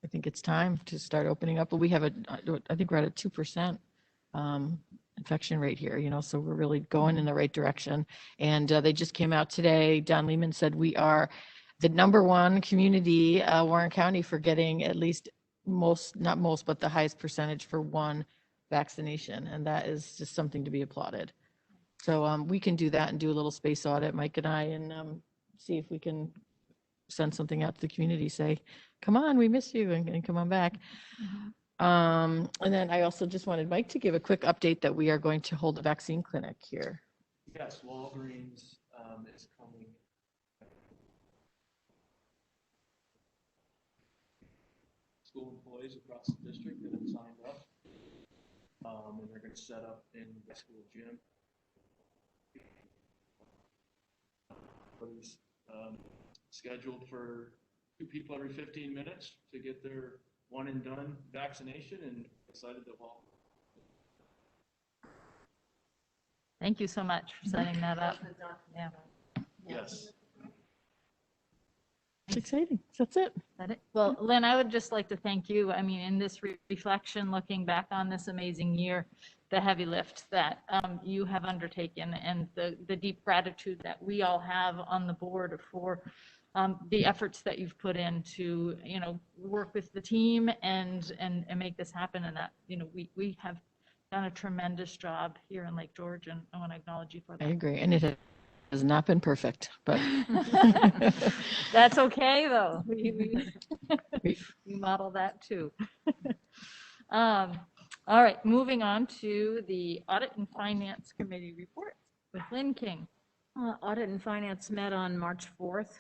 Speaker 14: I think it's time to start opening up. But we have I think we're at a 2% infection rate here, so we're really going in the right direction. And they just came out today. Don Lehman said we are the #1 community, Warren County, for getting at least not most, but the highest percentage for one vaccination. And that is just something to be applauded. So we can do that and do a little space audit, Mike and I, and see if we can send something out to the community, say, come on, we miss you, and come on back. And then I also just wanted Mike to give a quick update that we are going to hold a vaccine clinic here.
Speaker 9: Yes, Walgreens is coming. School employees across the district that have signed up, and they're going to set up in the school gym. Scheduled for 2 people every 15 minutes to get their one and done vaccination, and excited to welcome.
Speaker 2: Thank you so much for setting that up. Yeah.
Speaker 9: Yes.
Speaker 14: It's exciting. That's it.
Speaker 2: That it? Well, Lynn, I would just like to thank you. I mean, in this reflection, looking back on this amazing year, the heavy lift that you have undertaken, and the deep gratitude that we all have on the board for the efforts that you've put in to, work with the team and make this happen. And that, we have done a tremendous job here in Lake George, and I want to acknowledge you for that.
Speaker 14: I agree. And it has not been perfect, but
Speaker 2: that's okay though. We model that too. All right, moving on to the Audit and Finance Committee report with Lynn King.
Speaker 13: Audit and Finance met on March 4th.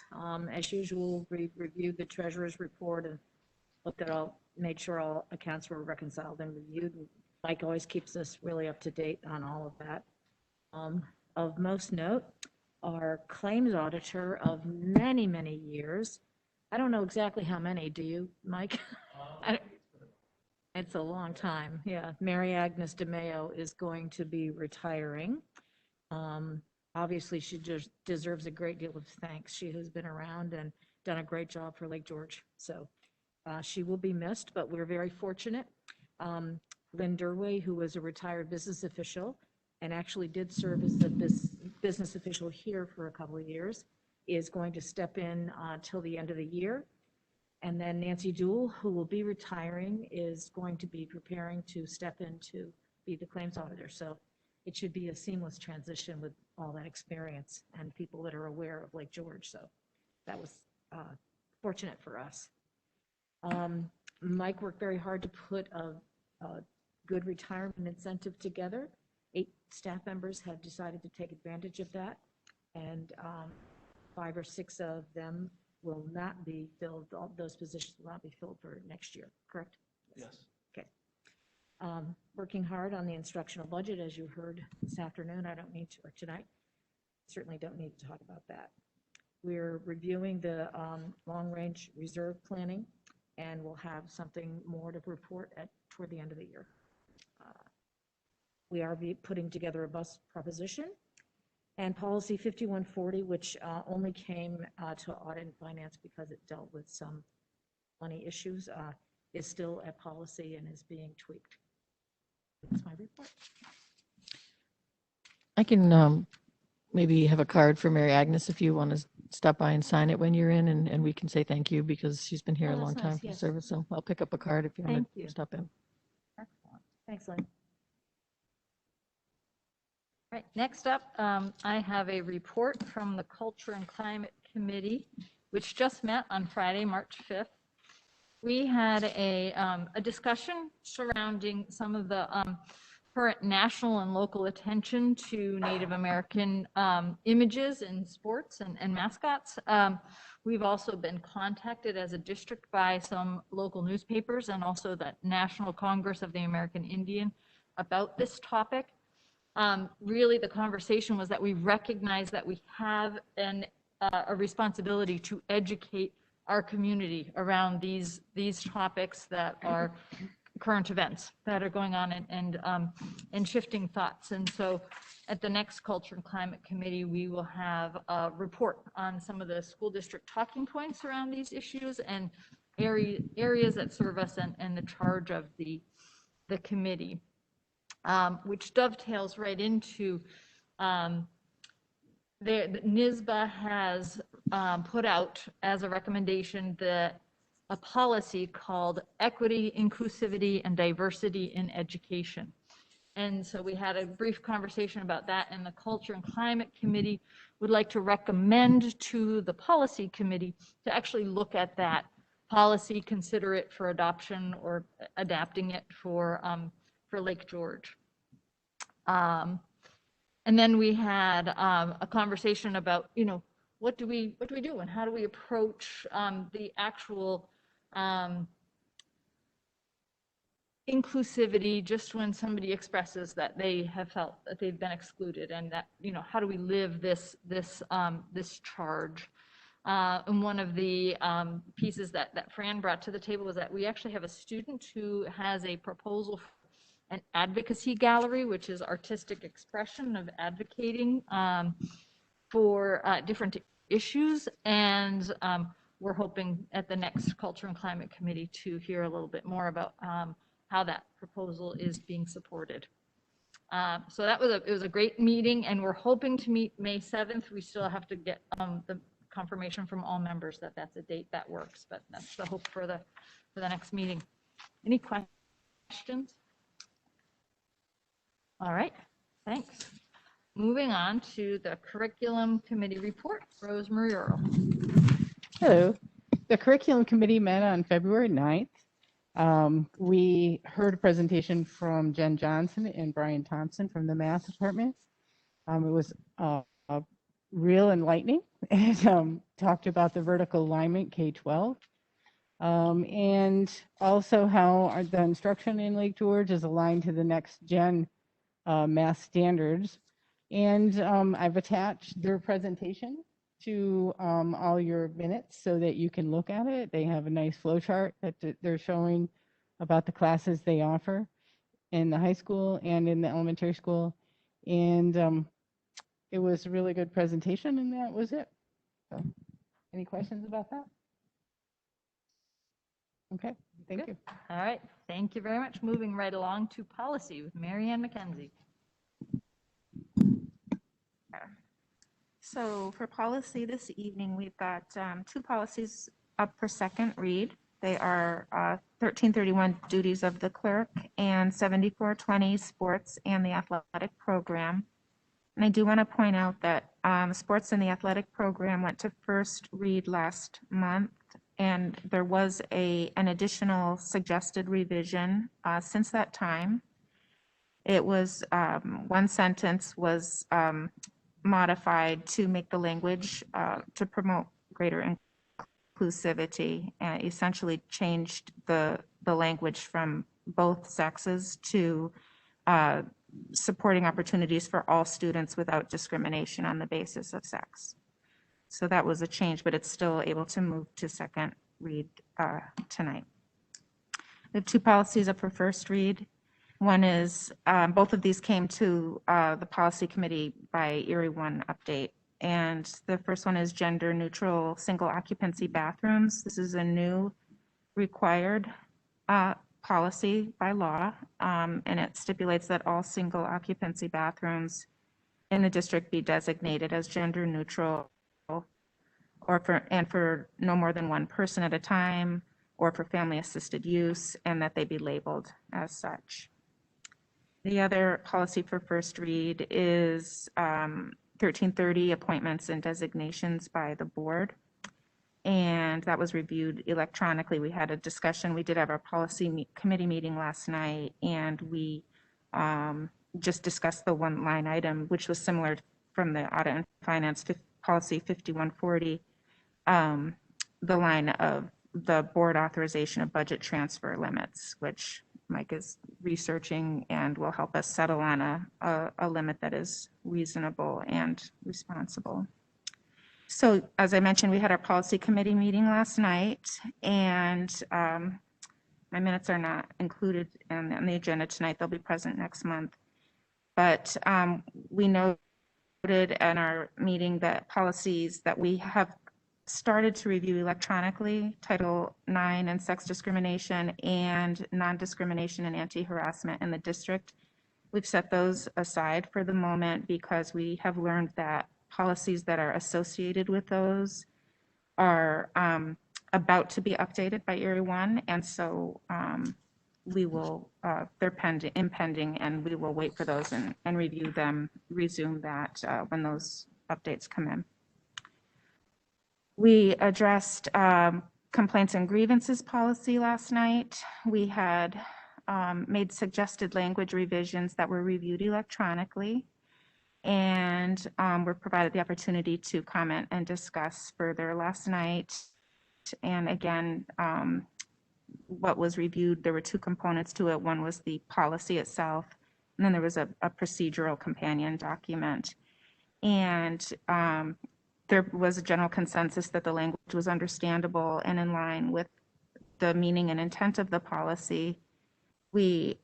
Speaker 13: As usual, we reviewed the treasurer's report and looked at made sure all accounts were reconciled and reviewed. Mike always keeps us really up to date on all of that. Of most note, our claims auditor of many, many years. I don't know exactly how many, do you, Mike? It's a long time, yeah. Mary Agnes DeMeo is going to be retiring. Obviously, she just deserves a great deal of thanks. She has been around and done a great job for Lake George. So she will be missed, but we're very fortunate. Lynn Durway, who was a retired business official and actually did serve as a business official here for a couple of years, is going to step in till the end of the year. And then Nancy Duell, who will be retiring, is going to be preparing to step in to be the claims auditor. So it should be a seamless transition with all that experience and people that are aware of Lake George. So that was fortunate for us. Mike worked very hard to put a good retirement incentive together. 8 staff members have decided to take advantage of that, and 5 or 6 of them will not be filled. All those positions will not be filled for next year, correct?
Speaker 9: Yes.
Speaker 13: Okay. Working hard on the instructional budget, as you heard this afternoon. I don't need to, or tonight, certainly don't need to talk about that. We're reviewing the long-range reserve planning, and we'll have something more to report toward the end of the year. We are putting together a bus proposition, and policy 5140, which only came to audit and finance because it dealt with some money issues, is still a policy and is being tweaked. That's my report.
Speaker 14: I can maybe have a card for Mary Agnes if you want to stop by and sign it when you're in, and we can say thank you because she's been here
Speaker 2: Oh,
Speaker 14: a long
Speaker 2: that's
Speaker 14: time
Speaker 2: nice,
Speaker 14: for
Speaker 2: yes.
Speaker 14: service. So I'll pick up a card if you want
Speaker 2: Thank
Speaker 14: to
Speaker 2: you.
Speaker 14: stop in.
Speaker 2: Excellent. Thanks, Lynn. All right, next up, I have a report from the Culture and Climate Committee, which just met on Friday, March 5th. We had a discussion surrounding some of the current national and local attention to Native American images in sports and mascots. We've also been contacted as a district by some local newspapers and also the National Congress of the American Indian about this topic. Really, the conversation was that we recognize that we have a responsibility to educate our community around these topics that are current events that are going on and shifting thoughts. And so at the next Culture and Climate Committee, we will have a report on some of the school district talking points around these issues and areas that serve us and the charge of the committee, which dovetails right into the NYSBA has put out as a recommendation a policy called Equity, Inclusivity, and Diversity in Education. And so we had a brief conversation about that, and the Culture and Climate Committee would like to recommend to the Policy Committee to actually look at that policy, consider it for adoption or adapting it for Lake George. And then we had a conversation about, what do we do and how do we approach the actual inclusivity just when somebody expresses that they have felt that they've been excluded, and that, how do we live this charge? And one of the pieces that Fran brought to the table was that we actually have a student who has a proposal for an advocacy gallery, which is artistic expression of advocating for different issues. And we're hoping at the next Culture and Climate Committee to hear a little bit more about how that proposal is being supported. So it was a great meeting, and we're hoping to meet May 7th. We still have to get the confirmation from all members that that's a date that works, but that's the hope for the next meeting. Any questions? All right, thanks. Moving on to the Curriculum Committee report, Rosemary Earl.
Speaker 8: Hello. The Curriculum Committee met on February 9th. We heard a presentation from Jen Johnson and Brian Thompson from the math department. It was real enlightening. It talked about the vertical alignment K-12 and also how the instruction in Lake George is aligned to the next gen math standards. And I've attached their presentation to all your minutes so that you can look at it. They have a nice flow chart that they're showing about the classes they offer in the high school and in the elementary school. And it was a really good presentation, and that was it. So, any questions about that? Okay, thank you.
Speaker 2: All right, thank you very much. Moving right along to policy with Mary Ann McKenzie.
Speaker 12: So for policy this evening, we've got two policies up for second read. They are 1331 duties of the clerk and 7420 sports and the athletic program. And I do want to point out that sports and the athletic program went to first read last month, and there was an additional suggested revision since that time. It was one sentence was modified to make the language to promote greater inclusivity, and essentially changed the language from both sexes to supporting opportunities for all students without discrimination on the basis of sex. So that was a change, but it's still able to move to second read tonight. We have two policies up for first read. One is, both of these came to the policy committee by Erie One update. And the first one is gender neutral single occupancy bathrooms. This is a new required policy by law, and it stipulates that all single occupancy bathrooms in the district be designated as gender neutral, or for no more than one person at a time, or for family assisted use, and that they be labeled as such. The other policy for first read is 1330 appointments and designations by the board. And that was reviewed electronically. We had a discussion. We did have our policy committee meeting last night, and we just discussed the one line item, which was similar from the audit and finance policy 5140, the line of the board authorization of budget transfer limits, which Mike is researching and will help us settle on a limit that is reasonable and responsible. So as I mentioned, we had our policy committee meeting last night, and my minutes are not included on the agenda tonight. They'll be present next month. But we noted in our meeting that policies that we have started to review electronically, Title IX and sex discrimination and non-discrimination and anti-harassment in the district. We've set those aside for the moment because we have learned that policies that are associated with those are about to be updated by Erie One. And so we will, they're impending, and we will wait for those and review them, resume that when those updates come in. We addressed complaints and grievances policy last night. We had made suggested language revisions that were reviewed electronically, and were provided the opportunity to comment and discuss further last night. And again, what was reviewed, there were two components to it. One was the policy itself, and then there was a procedural companion document. And there was a general consensus that the language was understandable and in line with the meaning and intent of the policy. We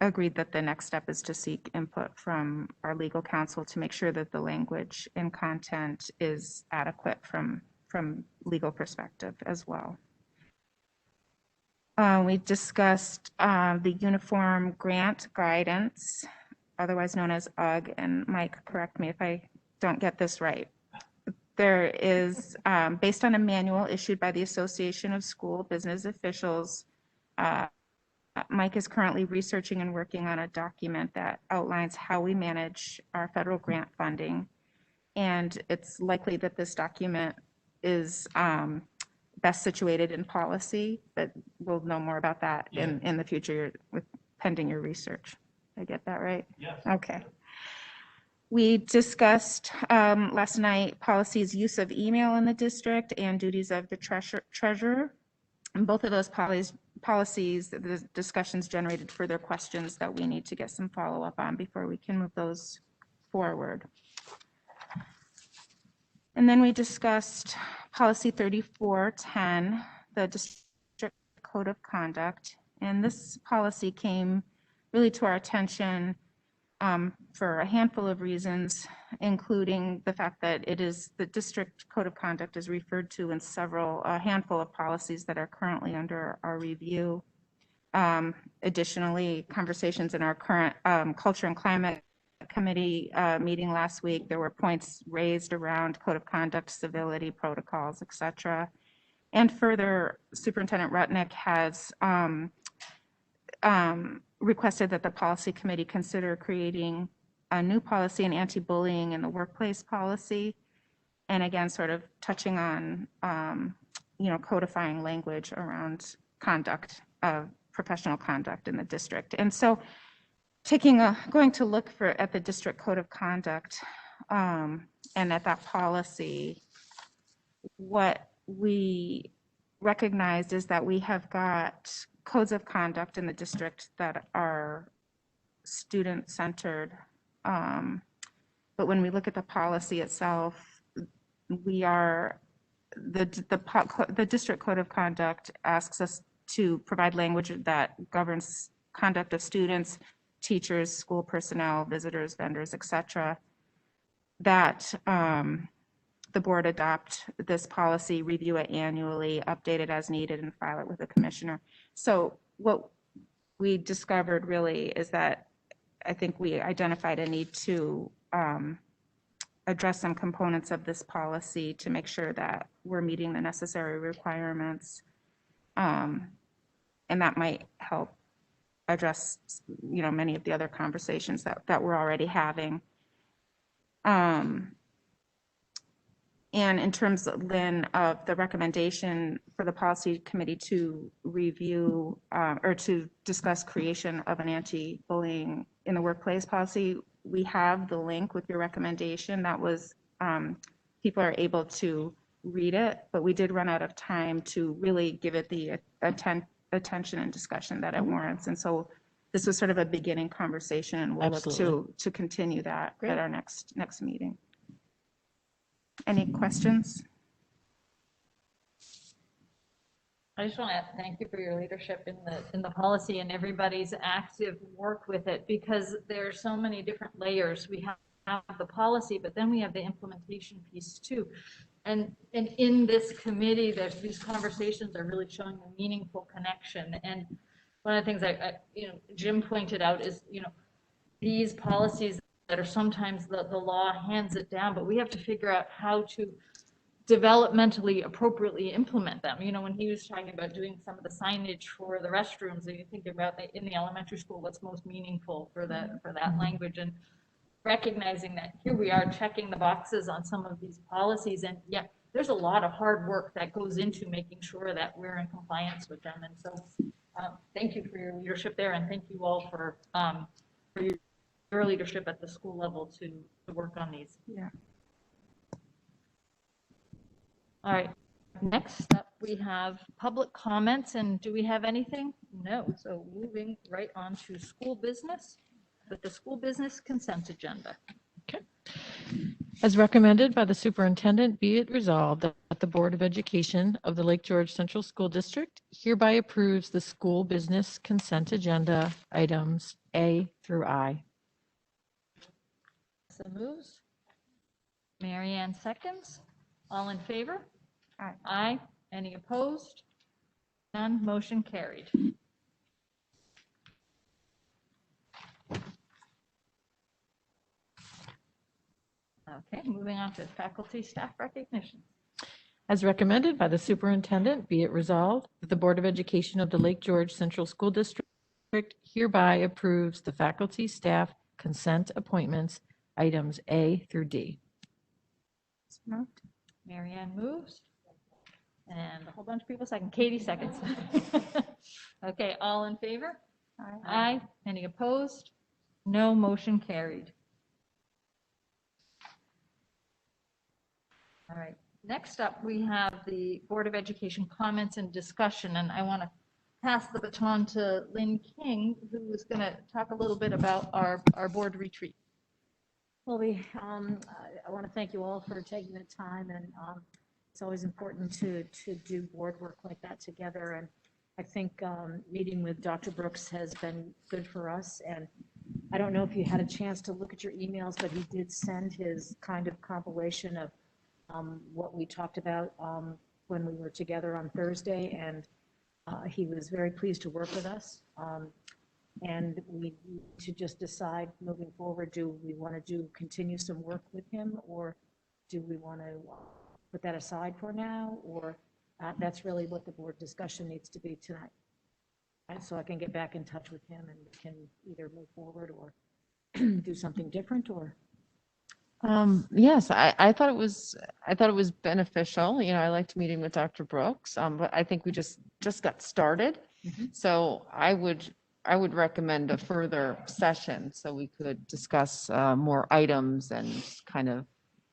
Speaker 12: agreed that the next step is to seek input from our legal counsel to make sure that the language and content is adequate from legal perspective as well. We discussed the uniform grant guidance, otherwise known as UGG, and Mike, correct me if I don't get this right. There is, based on a manual issued by the Association of School Business Officials, Mike is currently researching and working on a document that outlines how we manage our federal grant funding. And it's likely that this document is best situated in policy, but we'll know more about that in the future with pending your research. Did I get that right?
Speaker 9: Yes.
Speaker 12: Okay. We discussed last night policies, use of email in the district and duties of the treasurer. And both of those policies, the discussions generated further questions that we need to get some follow-up on before we can move those forward. And then we discussed policy 3410, the district code of conduct. And this policy came really to our attention for a handful of reasons, including the fact that it is the district code of conduct is referred to in a handful of policies that are currently under our review. Additionally, conversations in our current culture and climate committee meeting last week, there were points raised around code of conduct, civility protocols, et cetera. And further, Superintendent Rutnick has requested that the policy committee consider creating a new policy, an anti-bullying in the workplace policy. And again, sort of touching on, codifying language around conduct, professional conduct in the district. And so going to look at the district code of conduct and at that policy, what we recognized is that we have got codes of conduct in the district that are student-centered. But when we look at the policy itself, the district code of conduct asks us to provide language that governs conduct of students, teachers, school personnel, visitors, vendors, et cetera, that the board adopt this policy, review it annually, update it as needed, and file it with the commissioner. So what we discovered really is that I think we identified a need to address some components of this policy to make sure that we're meeting the necessary requirements. And that might help address, many of the other conversations that we're already having. And in terms, Lynn, of the recommendation for the policy committee to review or to discuss creation of an anti-bullying in the workplace policy, we have the link with your recommendation. That was, people are able to read it, but we did run out of time to really give it the attention and discussion that it warrants. And so this was sort of a beginning conversation, and we'll look to continue that at our next meeting. Any questions?
Speaker 2: I just want to thank you for your leadership in the policy and everybody's active work with it, because there are so many different layers. We have the policy, but then we have the implementation piece too. And in this committee, these conversations are really showing a meaningful connection. And one of the things Jim pointed out is, these policies that are sometimes the law hands it down, but we have to figure out how to developmentally appropriately implement them. When he was talking about doing some of the signage for the restrooms, and you think about in the elementary school, what's most meaningful for that language, and recognizing that here we are checking the boxes on some of these policies, and yet there's a lot of hard work that goes into making sure that we're in compliance with them. And so thank you for your leadership there, and thank you all for your leadership at the school level to work on these.
Speaker 12: Yeah.
Speaker 2: All right, next up we have public comments, and do we have anything? No, so moving right on to school business with the school business consent agenda.
Speaker 14: Okay. As recommended by the superintendent, be it resolved that the Board of Education of the Lake George Central School District hereby approves the school business consent agenda items A through I.
Speaker 2: So moves. Mary Ann seconds. All in favor?
Speaker 12: Aye.
Speaker 2: Aye. Any opposed? None. Motion carried. Okay, moving on to faculty staff recognition.
Speaker 14: As recommended by the superintendent, be it resolved that the Board of Education of the Lake George Central School District hereby approves the faculty staff consent appointments items A through D.
Speaker 12: So moved.
Speaker 2: Mary Ann moves. And a whole bunch of people second. Katie seconds. Okay, all in favor?
Speaker 12: Aye.
Speaker 2: Aye. Any opposed? No. Motion carried. All right. Next up, we have the Board of Education comments and discussion, and I want to pass the baton to Lynn King, who is going to talk a little bit about our board retreat.
Speaker 13: Well, I want to thank you all for taking the time, and it's always important to do board work like that together. And I think meeting with Dr. Brooks has been good for us. And I don't know if you had a chance to look at your emails, but he did send his kind of compilation of what we talked about when we were together on Thursday, and he was very pleased to work with us. And we need to just decide moving forward, do we want to continue some work with him, or do we want to put that aside for now, or that's really what the board discussion needs to be tonight. Right, so I can get back in touch with him and we can either move forward or do something different, or.
Speaker 1: Yes, I thought it was beneficial. I liked meeting with Dr. Brooks, but I think we just got started. So I would recommend a further session so we could discuss more items and kind of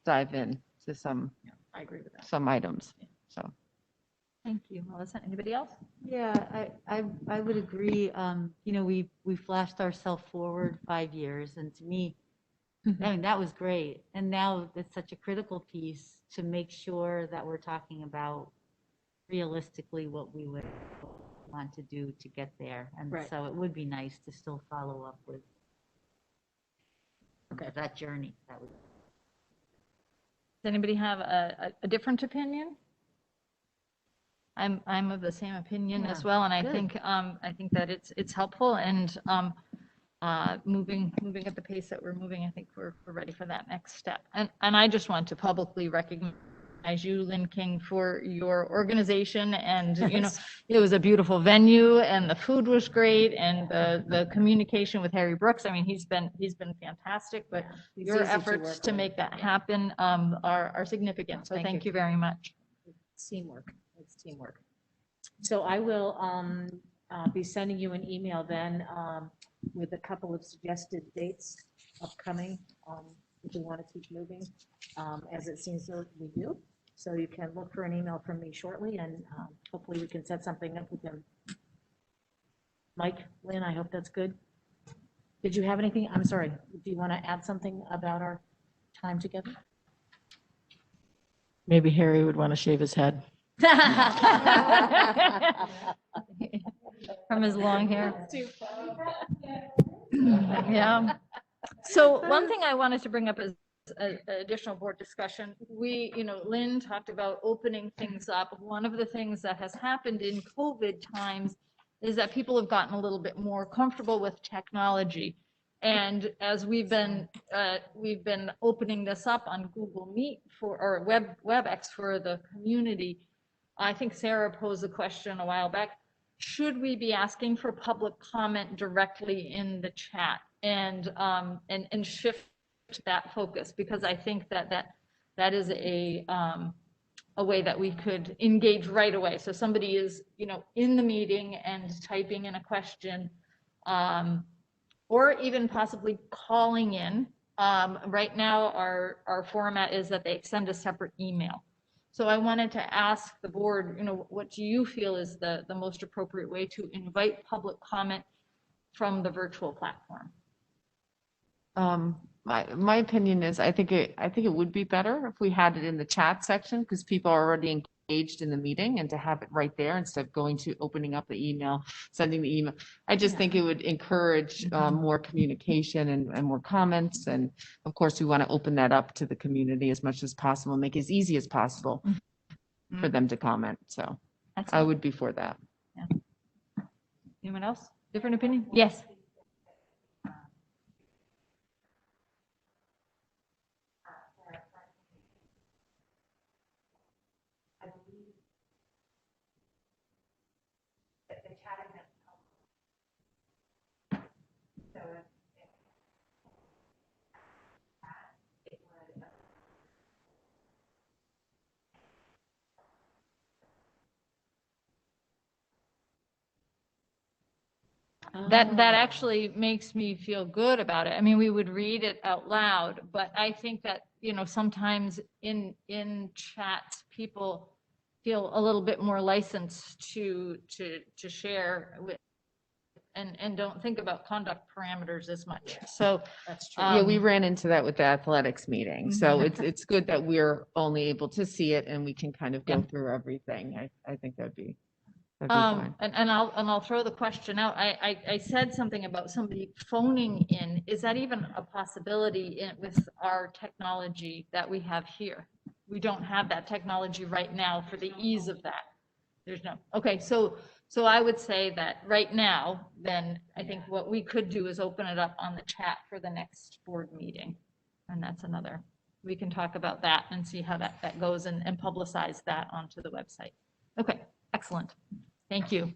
Speaker 1: dive in to some.
Speaker 13: I agree with that.
Speaker 1: Some items. So.
Speaker 2: Thank you, Melissa. Anybody else?
Speaker 7: Yeah, I would agree. We flashed ourselves forward 5 years, and to me, I mean, that was great. And now it's such a critical piece to make sure that we're talking about realistically what we would want to do to get there. And
Speaker 13: Right.
Speaker 7: so it would be nice to still follow up with that journey. That would.
Speaker 2: Does anybody have a different opinion? I'm of the same opinion as
Speaker 7: Yeah,
Speaker 2: well, and I
Speaker 7: good.
Speaker 2: think that it's helpful, and moving at the pace that we're moving, I think we're ready for that next step. And I just want to publicly recognize you, Lynn King, for your organization, and it was a beautiful venue, and the food was great, and the communication with Harry Brooks. I mean, he's been fantastic, but
Speaker 13: He's
Speaker 2: your
Speaker 13: easy to
Speaker 2: efforts
Speaker 13: work
Speaker 2: to
Speaker 13: with.
Speaker 2: make that happen are significant. So thank you very much.
Speaker 13: Teamwork. It's teamwork. So I will be sending you an email then with a couple of suggested dates upcoming if we want to keep moving, as it seems that we do. So you can look for an email from me shortly, and hopefully we can set something up with him. Mike, Lynn, I hope that's good. Did you have anything? I'm sorry. Do you want to add something about our time together?
Speaker 14: Maybe Harry would want to shave his head.
Speaker 2: From his long hair. Yeah. So one thing I wanted to bring up is additional board discussion. We, Lynn talked about opening things up. One of the things that has happened in COVID times is that people have gotten a little bit more comfortable with technology. And as we've been opening this up on Google Meet or WebEx for the community, I think Sarah posed a question a while back. Should we be asking for public comment directly in the chat and shift that focus? Because I think that is a way that we could engage right away. So somebody is, in the meeting and typing in a question, or even possibly calling in. Right now, our format is that they send a separate email. So I wanted to ask the board, what do you feel is the most appropriate way to invite public comment from the virtual platform?
Speaker 1: My opinion is I think it would be better if we had it in the chat section because people are already engaged in the meeting, and to have it right there instead of going to opening up the email, sending the email. I just think it would encourage more communication and more comments. And of course, we want to open that up to the community as much as possible, make it as easy as possible for them to comment. So I would be for that.
Speaker 2: Yeah. Anyone else? Different opinion? Yes. That actually makes me feel good about it. I mean, we would read it out loud, but I think that, sometimes in chats, people feel a little bit more licensed to share with and don't think about conduct parameters as much. So
Speaker 14: That's true.
Speaker 1: Yeah, we ran into that with the athletics meeting. So it's good that we're only able to see it and we can kind of go through everything. I think that'd be fine.
Speaker 2: And I'll throw the question out. I said something about somebody phoning in. Is that even a possibility with our technology that we have here? We don't have that technology right now for the ease of that. There's no, okay, so I would say that right now, then I think what we could do is open it up on the chat for the next board meeting. And that's we can talk about that and see how that goes and publicize that onto the website. Okay, excellent. Thank you.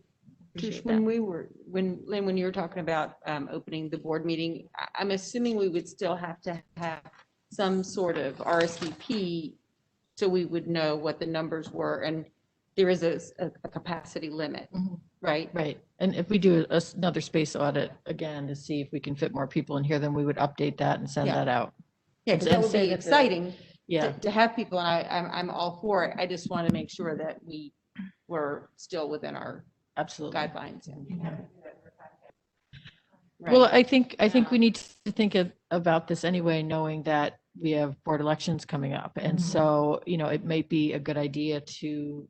Speaker 5: Trish, when you were talking about opening the board meeting, I'm assuming we would still have to have some sort of RSVP so we would know what the numbers were, and there is a capacity limit, right?
Speaker 14: Right. And if we do another space audit again to see if we can fit more people in here, then we would update that and send that out.
Speaker 5: Yeah, because that would be exciting
Speaker 14: Yeah.
Speaker 5: to have people, and I'm all for it. I just want to make sure that we were still within our
Speaker 14: Absolutely.
Speaker 5: guidelines.
Speaker 14: Well, I think we need to think about this anyway, knowing that we have board elections coming up. And so, it might be a good idea to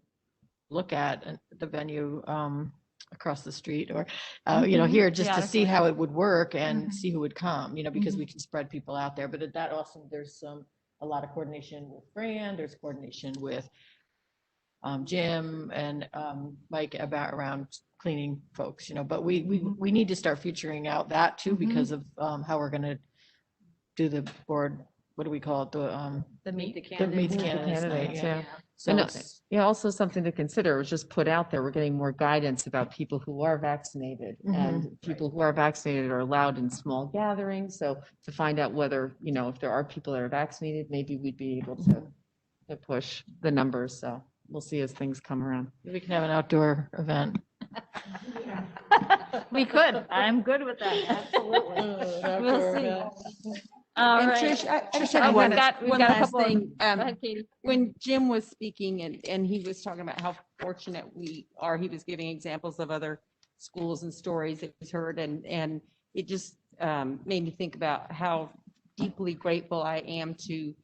Speaker 14: look at the venue across the street or, here just to see how it would work and see who would come, because we can spread people out there. But that also, there's a lot of coordination with Fran, there's coordination with Jim and Mike around cleaning folks, but we need to start featuring out that too because of how we're going to do the board. What do we call it?
Speaker 5: The meet the
Speaker 14: candidates
Speaker 1: candidates,
Speaker 14: night,
Speaker 1: yeah.
Speaker 14: So
Speaker 1: And
Speaker 14: it's-
Speaker 1: also something to consider was just put out there. We're getting more guidance about people who are vaccinated and people who are vaccinated are allowed in small gatherings. So to find out whether, if there are people that are vaccinated, maybe we'd be able to push the numbers. So we'll see as things come around.
Speaker 14: we can have an outdoor event.
Speaker 2: We could. I'm good with that. Absolutely. We'll see. All
Speaker 5: And
Speaker 2: right.
Speaker 5: Trish, I just
Speaker 2: Oh,
Speaker 5: have
Speaker 2: we've
Speaker 5: one
Speaker 2: got a
Speaker 5: last
Speaker 2: couple of-
Speaker 5: thing.
Speaker 2: Go ahead, Katie.
Speaker 5: When Jim was speaking and he was talking about how fortunate we are, he was giving examples of other schools and stories that he's heard, and it just made me think about how deeply grateful I am to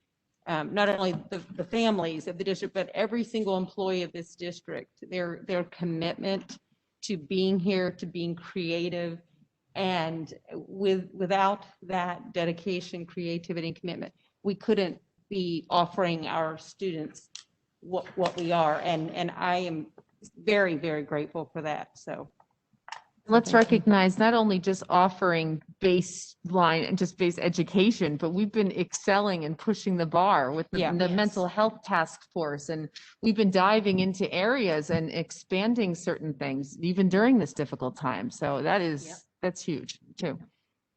Speaker 5: not only the families of the district, but every single employee of this district, their commitment to being here, to being creative. And without that dedication, creativity, and commitment, we couldn't be offering our students what we are. And I am very, very grateful for that. So
Speaker 1: Let's
Speaker 5: thank you.
Speaker 1: recognize not only just offering baseline and just base education, but we've been excelling and pushing the bar with the,
Speaker 5: Yeah.
Speaker 1: the
Speaker 5: Yes.
Speaker 1: mental health task force. And we've been diving into areas and expanding certain things even during this difficult time. So that is,
Speaker 5: Yep.
Speaker 1: that's huge too.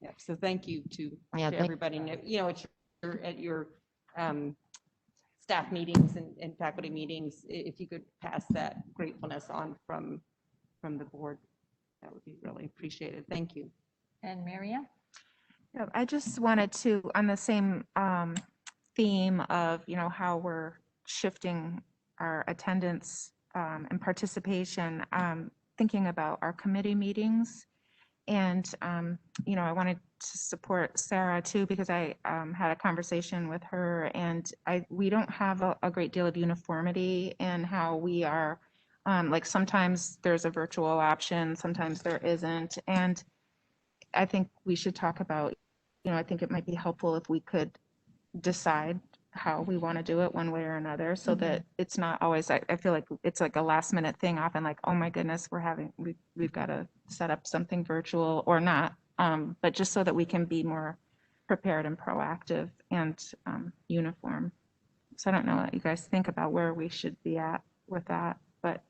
Speaker 5: Yeah, so thank you to
Speaker 1: Yeah, thank-
Speaker 5: everybody. You know, at your staff meetings and faculty meetings, if you could pass that gratefulness on from the board, that would be really appreciated. Thank you.
Speaker 2: And Marianne?
Speaker 12: Yeah, I just wanted to, on the same theme of, how we're shifting our attendance and participation, thinking about our committee meetings. And, I wanted to support Sarah too, because I had a conversation with her, and we don't have a great deal of uniformity in how we are. Like sometimes there's a virtual option, sometimes there isn't. And I think we should talk about, I think it might be helpful if we could decide how we want to do it one way or another, so that it's not always, I feel like it's like a last minute thing often, like, oh my goodness, we've got to set up something virtual or not. But just so that we can be more prepared and proactive and uniform. So I don't know what you guys think about where we should be at with that, but.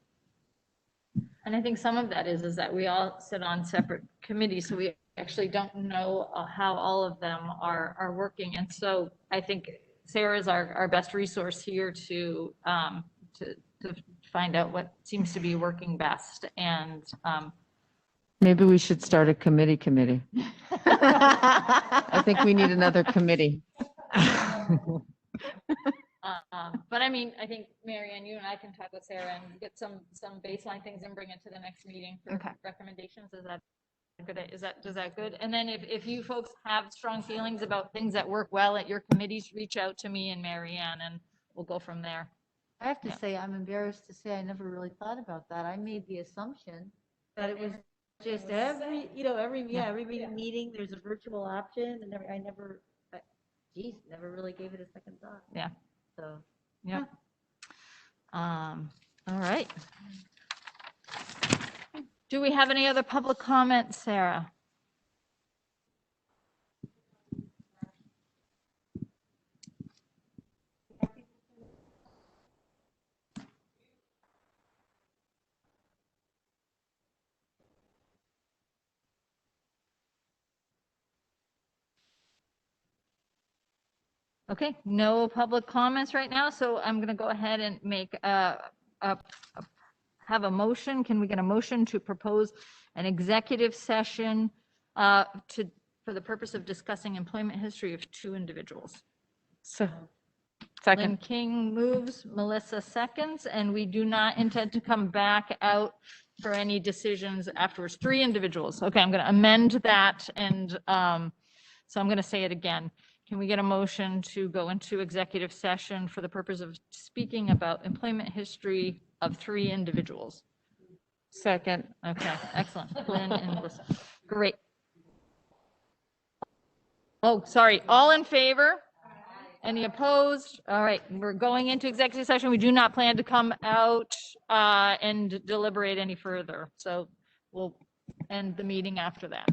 Speaker 2: And I think some of that is that we all sit on separate committees, so we actually don't know how all of them are working. And so I think Sarah is our best resource here to find out what seems to be working best. And
Speaker 1: Maybe we should start a committee. I think we need another committee.
Speaker 2: But I mean, I think Marianne, you and I can talk with Sarah and get some baseline things and bring it to the next meeting for
Speaker 12: Okay.
Speaker 2: recommendations. Is that good? Is that good? And then if you folks have strong feelings about things that work well at your committees, reach out to me and Marianne, and we'll go from there.
Speaker 7: I have to
Speaker 2: Yeah.
Speaker 7: say, I'm embarrassed to say I never really thought about that. I made the assumption that it was just every meeting, there's a virtual option, and I never, never really gave it a second thought.
Speaker 2: Yeah.
Speaker 7: So.
Speaker 2: Yeah. All right. Do we have any other public comments, Sarah? Okay, no public comments right now, so I'm going to go ahead and make have a motion. Can we get a motion to propose an executive session for the purpose of discussing employment history of 2 individuals?
Speaker 1: So,
Speaker 2: Lynn
Speaker 1: second.
Speaker 2: King moves, Melissa seconds, and we do not intend to come back out for any decisions afterwards. 3 individuals. Okay, I'm going to amend that, and so I'm going to say it again. Can we get a motion to go into executive session for the purpose of speaking about employment history of 3 individuals?
Speaker 1: Second.
Speaker 2: Okay, excellent. Lynn and Melissa. Great. Oh, sorry. All in favor? Any opposed? All right, we're going into executive session. We do not plan to come out and deliberate any further. So we'll end the meeting after that.